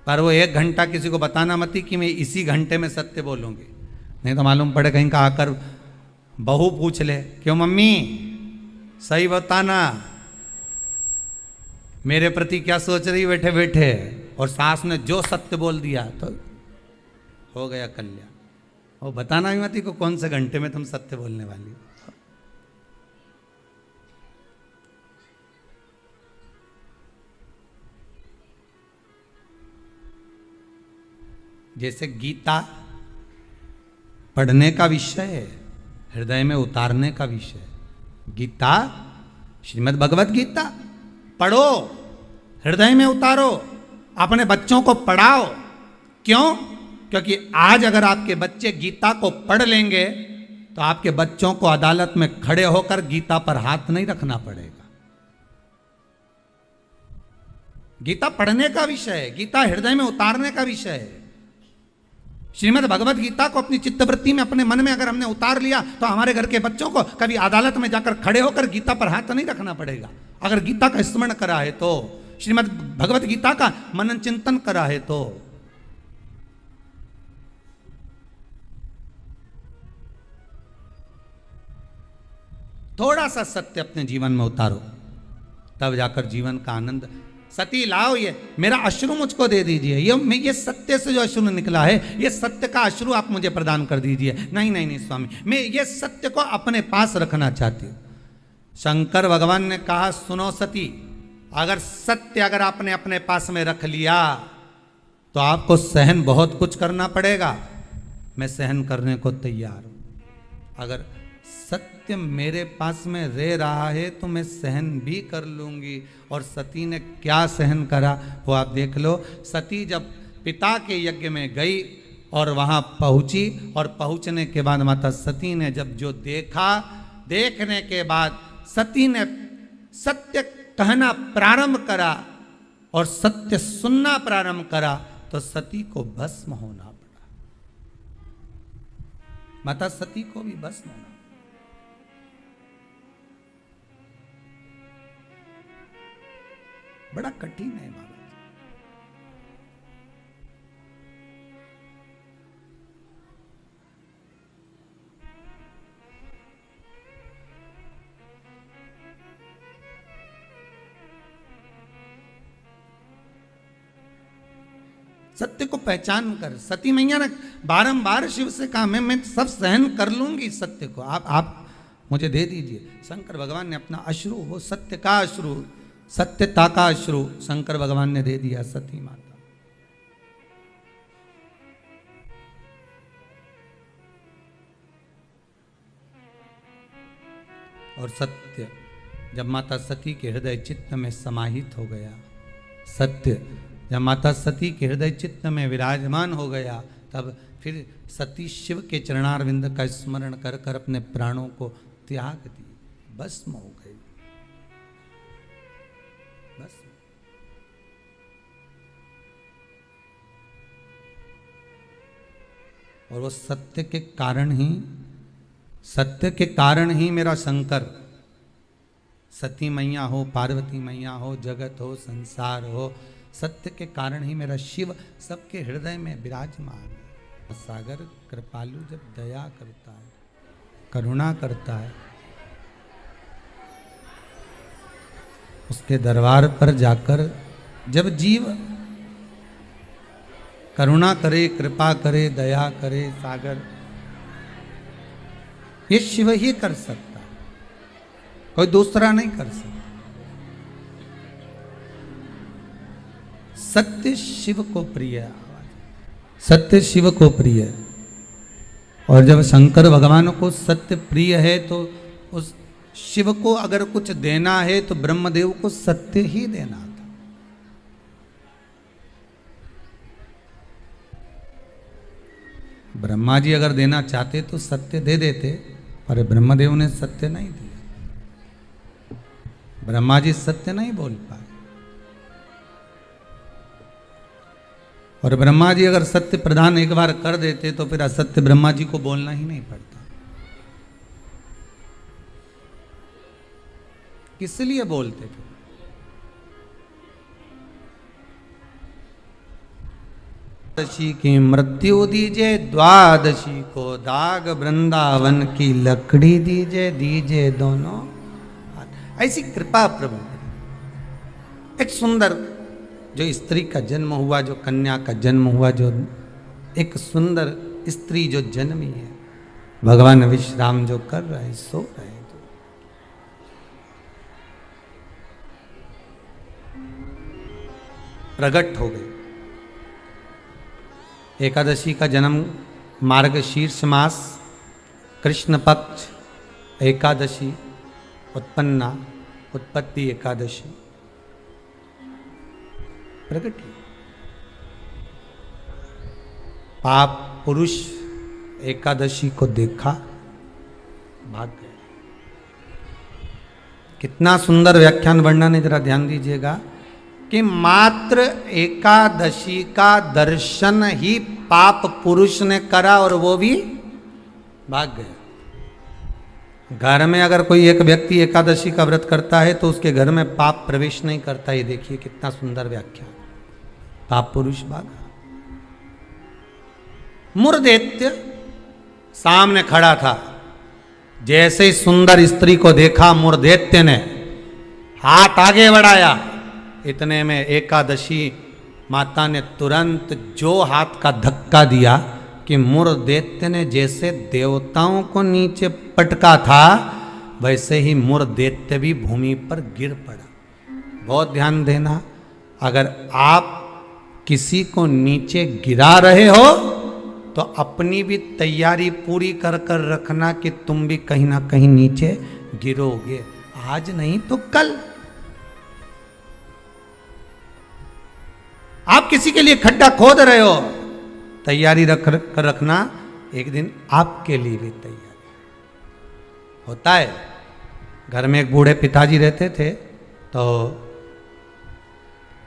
पर वो 1 घंटा किसी को बताना मत कि मैं इसी घंटे में सत्य बोलूंगी, नहीं तो मालूम पड़े कहीं का आकर बहू पूछ ले, क्यों मम्मी सही बताना, मेरे प्रति क्या सोच रही बैठे बैठे, और सास ने जो सत्य बोल दिया तो हो गया कल्याण। वो बताना भी मत को कौन से घंटे में तुम सत्य बोलने वाली हो। जैसे गीता पढ़ने का विषय है, हृदय में उतारने का विषय है। गीता, श्रीमद् भगवत गीता पढ़ो, हृदय में उतारो, अपने बच्चों को पढ़ाओ। क्यों? क्योंकि आज अगर आपके बच्चे गीता को पढ़ लेंगे तो आपके बच्चों को अदालत में खड़े होकर गीता पर हाथ नहीं रखना पड़ेगा। गीता पढ़ने का विषय है, गीता हृदय में उतारने का विषय है। श्रीमद् भगवत गीता को अपनी चित्तवृत्ति में, अपने मन में अगर हमने उतार लिया तो हमारे घर के बच्चों को कभी अदालत में जाकर खड़े होकर गीता पर हाथ नहीं रखना पड़ेगा। अगर गीता का स्मरण करा है तो, श्रीमद् भगवत गीता का मनन चिंतन करा है तो। थोड़ा सा सत्य अपने जीवन में उतारो, तब जाकर जीवन का आनंद। सती लाओ, ये मेरा अश्रु मुझको दे दीजिए, ये सत्य से जो अश्रु निकला है, ये सत्य का अश्रु आप मुझे प्रदान कर दीजिए। नहीं नहीं नहीं स्वामी, मैं ये सत्य को अपने पास रखना चाहती हूँ। शंकर भगवान ने कहा, सुनो सती, अगर सत्य अगर आपने अपने पास में रख लिया तो आपको सहन बहुत कुछ करना पड़ेगा। मैं सहन करने को तैयार हूँ। अगर सत्य मेरे पास में रह रहा है तो मैं सहन भी कर लूंगी। और सती ने क्या सहन करा वो आप देख लो। सती जब पिता के यज्ञ में गई और वहां पहुंची, और पहुंचने के बाद माता सती ने जब जो देखा, देखने के बाद सती ने सत्य कहना प्रारंभ करा और सत्य सुनना प्रारंभ करा, तो सती को भस्म होना पड़ा। माता सती को भी भस्म होना। बड़ा कठिन है महाराज। सत्य को पहचान कर, सती मैया ने बारंबार शिव से कहा, मैं सब सहन कर लूंगी सत्य को, आप मुझे दे दीजिए। शंकर भगवान ने अपना अश्रु, वो सत्य का अश्रु, सत्यता का अश्रु शंकर भगवान ने दे दिया सती माता। और सत्य जब माता सती के हृदय चित्त में समाहित हो गया, सत्य जब माता सती के हृदय चित्त में विराजमान हो गया, तब फिर सती शिव के चरणारविंद का स्मरण कर कर अपने प्राणों को त्याग दी, भस्म हो गई। बस और वो सत्य के कारण ही मेरा शंकर, सती मैया हो, पार्वती मैया हो, जगत हो, संसार हो, सत्य के कारण ही मेरा शिव सबके हृदय में विराजमान है। सागर कृपालु जब दया करता है, करुणा करता है, उसके दरबार पर जाकर जब जीव करुणा करे, कृपा करे, दया करे, सागर, ये शिव ही कर सकता, कोई दूसरा नहीं कर सकता। सत्य शिव को प्रिय है, सत्य शिव को प्रिय है। और जब शंकर भगवान को सत्य प्रिय है तो उस शिव को अगर कुछ देना है तो ब्रह्मदेव को सत्य ही देना था। ब्रह्मा जी अगर देना चाहते तो सत्य दे देते, पर ब्रह्मदेव ने सत्य नहीं दिया। ब्रह्मा जी सत्य नहीं बोल पाए। और ब्रह्मा जी अगर सत्य प्रदान एक बार कर देते तो फिर असत्य ब्रह्मा जी को बोलना ही नहीं पड़ता। किस लिए बोलते थे? द्वादशी की मृत्यु दीजिए, द्वादशी को दाग वृंदावन की लकड़ी दीजिए, दीजिए दोनों। ऐसी कृपा प्रभु, एक सुंदर जो स्त्री का जन्म हुआ, जो कन्या का जन्म हुआ, जो एक सुंदर स्त्री जो जन्मी है, भगवान विश्राम जो कर रहे हैं, सो रहे हैं, प्रकट हो गए। एकादशी का जन्म मार्गशीर्ष मास कृष्ण पक्ष एकादशी उत्पन्ना, उत्पत्ति एकादशी प्रकट। पाप पुरुष एकादशी को देखा, भाग गए। कितना सुंदर व्याख्यान वर्णन है, जरा ध्यान दीजिएगा कि मात्र एकादशी का दर्शन ही पाप पुरुष ने करा और वो भी भाग गया। घर में अगर कोई एक व्यक्ति एकादशी का व्रत करता है तो उसके घर में पाप प्रवेश नहीं करता। ये देखिए कितना सुंदर व्याख्या। पाप पुरुष भागा। मुरदैत्य सामने खड़ा था। जैसे ही सुंदर स्त्री को देखा, मुरदैत्य ने हाथ आगे बढ़ाया। इतने में एकादशी माता ने तुरंत जो हाथ का धक्का दिया कि मुरदैत्य ने जैसे देवताओं को नीचे पटका था, वैसे ही मुरदैत्य भी भूमि पर गिर पड़ा। बहुत ध्यान देना, अगर आप किसी को नीचे गिरा रहे हो तो अपनी भी तैयारी पूरी कर कर रखना कि तुम भी कहीं ना कहीं नीचे गिरोगे, आज नहीं तो कल। आप किसी के लिए खड्डा खोद रहे हो, तैयारी कर रखना, एक दिन आपके लिए भी तैयारी होता है। घर में एक बूढ़े पिताजी रहते थे, तो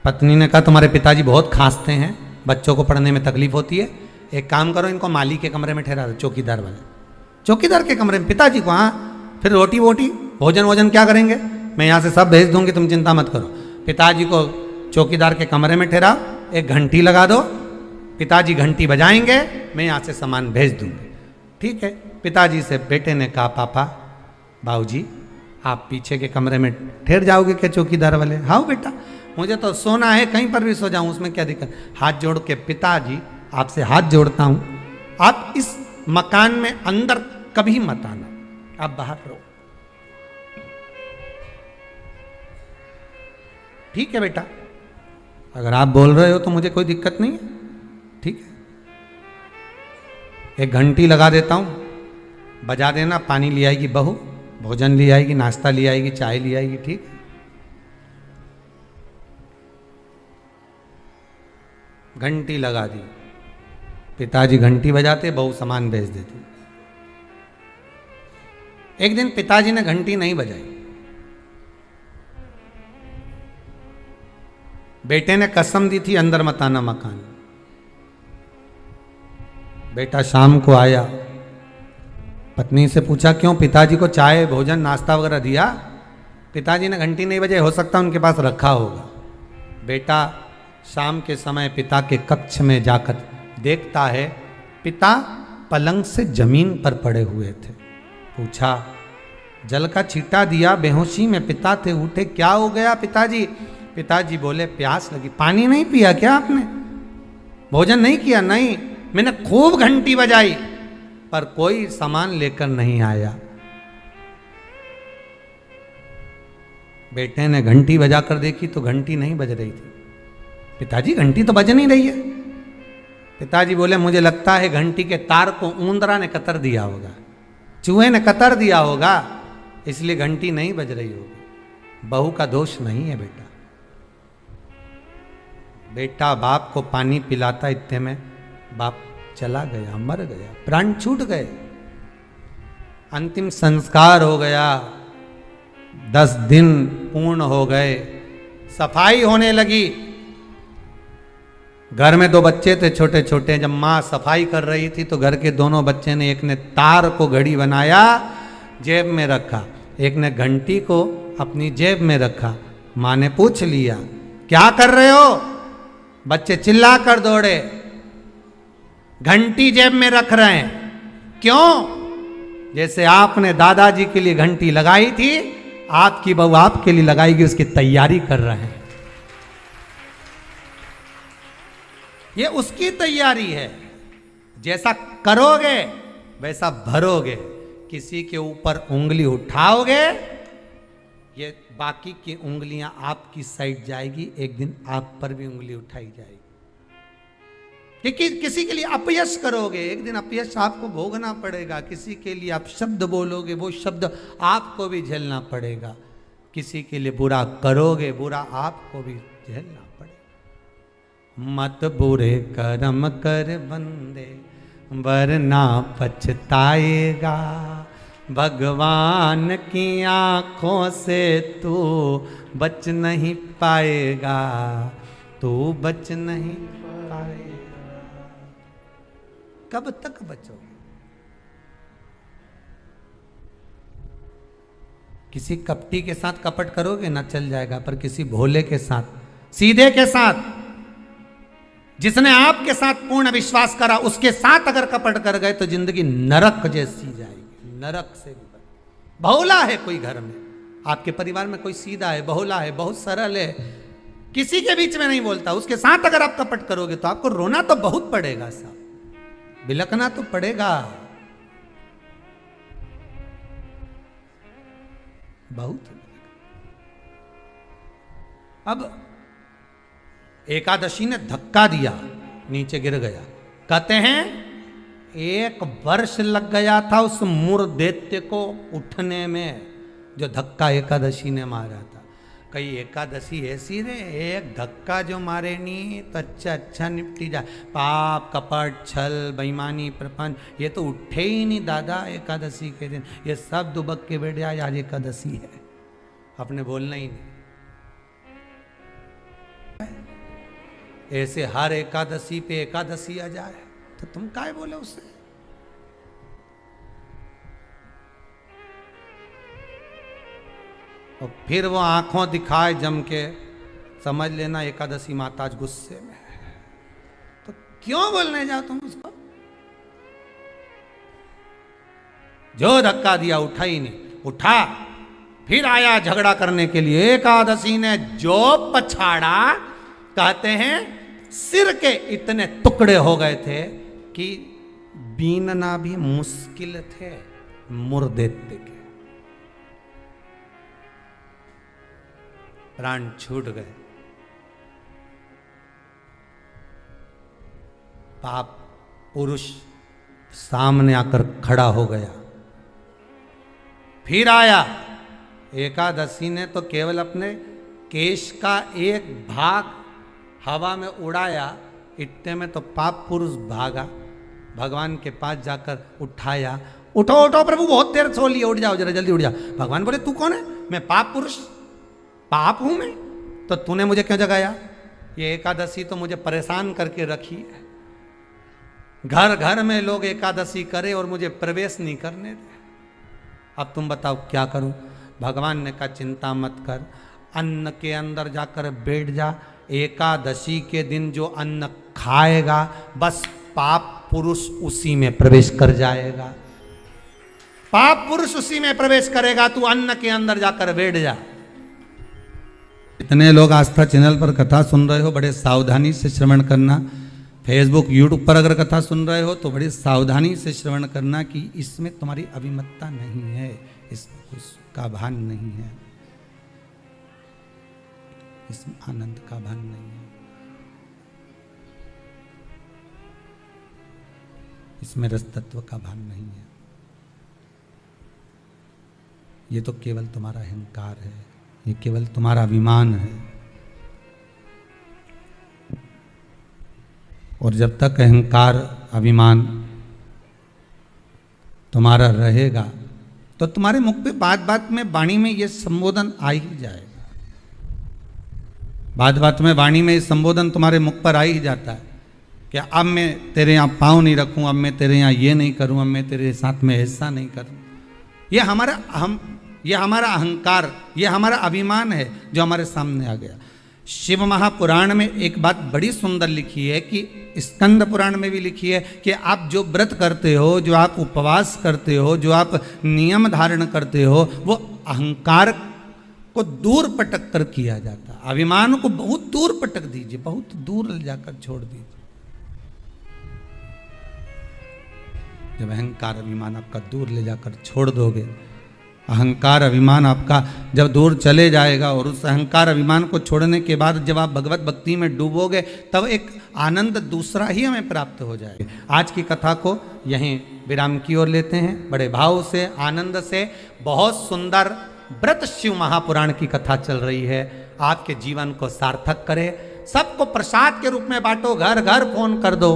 पत्नी ने कहा तुम्हारे पिताजी बहुत खांसते हैं, बच्चों को पढ़ने में तकलीफ होती है, एक काम करो इनको माली के कमरे में ठहरा दो, चौकीदार वाले। चौकीदार के कमरे में पिताजी को, हाँ, फिर रोटी वोटी भोजन वोजन क्या करेंगे, मैं यहाँ से सब भेज दूंगी, तुम चिंता मत करो। पिताजी को चौकीदार के कमरे में ठहराओ, एक घंटी लगा दो, पिताजी घंटी बजाएंगे, मैं यहाँ से सामान भेज दूंगी। ठीक है। पिताजी से बेटे ने कहा पापा बाबूजी आप पीछे के कमरे में ठहर जाओगे क्या चौकीदार वाले? हाँ बेटा, मुझे तो सोना है, कहीं पर भी सो जाऊं, उसमें क्या दिक्कत। हाथ जोड़ के पिताजी आपसे हाथ जोड़ता हूं, आप इस मकान में अंदर कभी मत आना, आप बाहर रहो। ठीक है बेटा, अगर आप बोल रहे हो तो मुझे कोई दिक्कत नहीं है। ठीक है, एक घंटी लगा देता हूं, बजा देना, पानी ले आएगी बहू, भोजन ले आएगी, नाश्ता ले आएगी, चाय ले आएगी। ठीक है। घंटी लगा दी, पिताजी घंटी बजाते, बहू सामान भेज देती। एक दिन पिताजी ने घंटी नहीं बजाई, बेटे ने कसम दी थी अंदर मत आना मकान। बेटा शाम को आया, पत्नी से पूछा क्यों, पिताजी को चाय भोजन नाश्ता वगैरह दिया? पिताजी ने घंटी नहीं बजाई, हो सकता उनके पास रखा होगा। बेटा शाम के समय पिता के कक्ष में जाकर देखता है पिता पलंग से जमीन पर पड़े हुए थे। पूछा, जल का छींटा दिया, बेहोशी में पिता थे, उठे, क्या हो गया पिताजी? पिताजी बोले प्यास लगी। पानी नहीं पिया क्या आपने? भोजन नहीं किया? नहीं, मैंने खूब घंटी बजाई पर कोई सामान लेकर नहीं आया। बेटे ने घंटी बजाकर देखी तो घंटी नहीं बज रही थी। पिताजी घंटी तो बज नहीं रही है। पिताजी बोले मुझे लगता है घंटी के तार को ऊंदरा ने कतर दिया होगा, चूहे ने कतर दिया होगा, इसलिए घंटी नहीं बज रही होगी। बहू का दोष नहीं है बेटा। बेटा बाप को पानी पिलाता, इतने में बाप चला गया, मर गया, प्राण छूट गए, अंतिम संस्कार हो गया। 10 दिन पूर्ण हो गए, सफाई होने लगी। घर में 2 बच्चे थे छोटे छोटे। जब माँ सफाई कर रही थी तो घर के दोनों बच्चे ने, एक ने तार को घड़ी बनाया, जेब में रखा, एक ने घंटी को अपनी जेब में रखा। माँ ने पूछ लिया क्या कर रहे हो? बच्चे चिल्ला कर दौड़े, घंटी जेब में रख रहे हैं। क्यों? जैसे आपने दादाजी के लिए घंटी लगाई थी, आपकी बहू आपके लिए लगाएगी, उसकी तैयारी कर रहे हैं। ये उसकी तैयारी है। जैसा करोगे वैसा भरोगे। किसी के ऊपर उंगली उठाओगे, ये बाकी की उंगलियां आपकी साइड जाएगी, एक दिन आप पर भी उंगली उठाई जाएगी। कि किसी के लिए अपयश करोगे, एक दिन अपयश आपको भोगना पड़ेगा। किसी के लिए आप शब्द बोलोगे, वो शब्द आपको भी झेलना पड़ेगा। किसी के लिए बुरा करोगे, बुरा आपको भी झेलना पड़ेगा। मत बुरे कर्म कर बंदे, वरना पछताएगा। भगवान की आंखों से तू बच नहीं पाएगा, तू बच नहीं पाएगा। कब तक बचोगे? किसी कपटी के साथ कपट करोगे ना, चल जाएगा, पर किसी भोले के साथ, सीधे के साथ, जिसने आपके साथ पूर्ण विश्वास करा, उसके साथ अगर कपट कर गए तो जिंदगी नरक जैसी जाएगी, नरक से भी। भोला है कोई घर में, आपके परिवार में कोई सीधा है, भोला है, बहुत सरल है, किसी के बीच में नहीं बोलता, उसके साथ अगर आप कपट करोगे तो आपको रोना तो बहुत पड़ेगा साहब, बिलखना तो पड़ेगा बहुत। अब एकादशी ने धक्का दिया, नीचे गिर गया। कहते हैं 1 वर्ष लग गया था उस मूर दैत्य को उठने में, जो धक्का एकादशी ने मारा था। कई एकादशी ऐसी रे, एक धक्का जो मारे नहीं तो अच्छा निपटी जाए। पाप कपट छल बेईमानी प्रपंच ये तो उठे ही नहीं दादा एकादशी के दिन, ये सब दुबक के बैठ जाए। आज एकादशी है, आपने बोलना ही नहीं। ऐसे हर एकादशी पे एकादशी आ जाए तो तुम काय बोले उससे? और फिर वो आंखों दिखाए जम के, समझ लेना एकादशी माता आज गुस्से में है। तो क्यों बोलने जाओ तुम उसको? जो धक्का दिया उठा ही नहीं, उठा फिर आया झगड़ा करने के लिए। एकादशी ने जो पछाड़ा, कहते हैं सिर के इतने टुकड़े हो गए थे कि बीनना भी मुश्किल थे मुर्दैत्य के। प्राण छूट गए। पाप पुरुष सामने आकर खड़ा हो गया। फिर आया। एकादशी ने तो केवल अपने केश का एक भाग हवा में उड़ाया, इतने में तो पाप पुरुष भागा, भगवान के पास जाकर उठाया। उठो उठो प्रभु, बहुत देर सो लिए, उठ जाओ जरा जल्दी उठ जाओ। भगवान बोले तू कौन है? मैं पाप पुरुष, पाप हूं मैं, तो तूने मुझे क्यों जगाया? ये एकादशी तो मुझे परेशान करके रखी है। घर घर में लोग एकादशी करे और मुझे प्रवेश नहीं करने दे। अब तुम बताओ क्या करूं? भगवान ने कहा चिंता मत कर, अन्न के अंदर जाकर बैठ जा। एकादशी के दिन जो अन्न खाएगा बस पाप पुरुष उसी में प्रवेश कर जाएगा। पाप पुरुष उसी में प्रवेश करेगा, तू अन्न के अंदर जाकर बैठ जा। इतने लोग आस्था चैनल पर कथा सुन रहे हो, बड़े सावधानी से श्रवण करना। फेसबुक यूट्यूब पर अगर कथा सुन रहे हो तो बड़ी सावधानी से श्रवण करना कि इसमें तुम्हारी अभिमतता नहीं है, इसमें उसका भान नहीं है, इसमें आनंद का भान नहीं है, इसमें रस तत्व का भान नहीं है। ये तो केवल तुम्हारा अहंकार है, ये केवल तुम्हारा अभिमान है। और जब तक अहंकार अभिमान तुम्हारा रहेगा तो तुम्हारे मुख पे बात बात में वाणी में ये संबोधन आ ही जाएगा। बात बात में वाणी में ये संबोधन तुम्हारे मुख पर आ ही जाता है कि अब मैं तेरे यहाँ पाँव नहीं रखूँ, अब मैं तेरे यहाँ ये नहीं करूँ, अब मैं तेरे साथ में ऐसा नहीं करूँ। ये हमारा अहंकार, ये हमारा अभिमान है जो हमारे सामने आ गया। शिव महापुराण में एक बात बड़ी सुंदर लिखी है कि स्कंद पुराण में भी लिखी है कि आप जो व्रत करते हो, जो आप उपवास करते हो, जो आप नियम धारण करते हो, वो अहंकार को दूर पटक कर किया जाता है। अभिमान को बहुत दूर पटक दीजिए, बहुत दूर जाकर छोड़ दीजिए। जब अहंकार अभिमान आपका दूर ले जाकर छोड़ दोगे, अहंकार अभिमान आपका जब दूर चले जाएगा और उस अहंकार अभिमान को छोड़ने के बाद जब आप भगवत भक्ति में डूबोगे, तब एक आनंद दूसरा ही हमें प्राप्त हो जाएगा। आज की कथा को यहीं विराम की ओर लेते हैं। बड़े भाव से, आनंद से, बहुत सुंदर व्रत शिव महापुराण की कथा चल रही है। आपके जीवन को सार्थक करे। सबको प्रसाद के रूप में बांटो, घर घर फोन कर दो,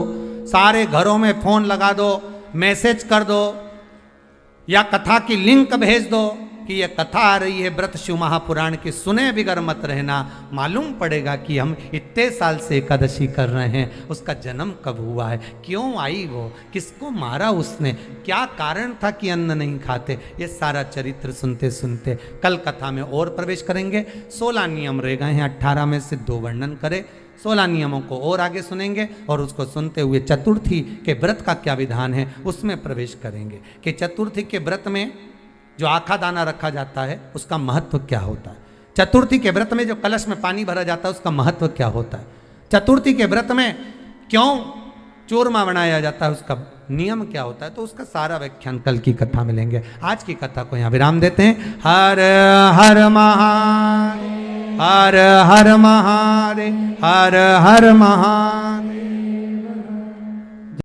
सारे घरों में फोन लगा दो, मैसेज कर दो या कथा की लिंक भेज दो कि ये कथा आ रही है व्रत शिव महापुराण की, सुने बिगर मत रहना। मालूम पड़ेगा कि हम इतने साल से एकादशी कर रहे हैं, उसका जन्म कब हुआ है, क्यों आई वो, किसको मारा उसने, क्या कारण था कि अन्न नहीं खाते। ये सारा चरित्र सुनते सुनते कल कथा में और प्रवेश करेंगे। 16 नियम रह गए हैं, 18 में से 2 वर्णन करें। 16 नियमों को और आगे सुनेंगे और उसको सुनते हुए चतुर्थी के व्रत का क्या विधान है उसमें प्रवेश करेंगे कि चतुर्थी के व्रत में जो आखा दाना रखा जाता है उसका महत्व क्या होता है। चतुर्थी के व्रत में जो कलश में पानी भरा जाता है उसका महत्व क्या होता है। चतुर्थी के व्रत में क्यों चूरमा बनाया जाता है, उसका नियम क्या होता है। तो उसका सारा व्याख्यान कल की कथा में लेंगे। आज की कथा को यहाँ विराम देते हैं। हर हर महादेव, हर हर महादेव, हर हर महादेव।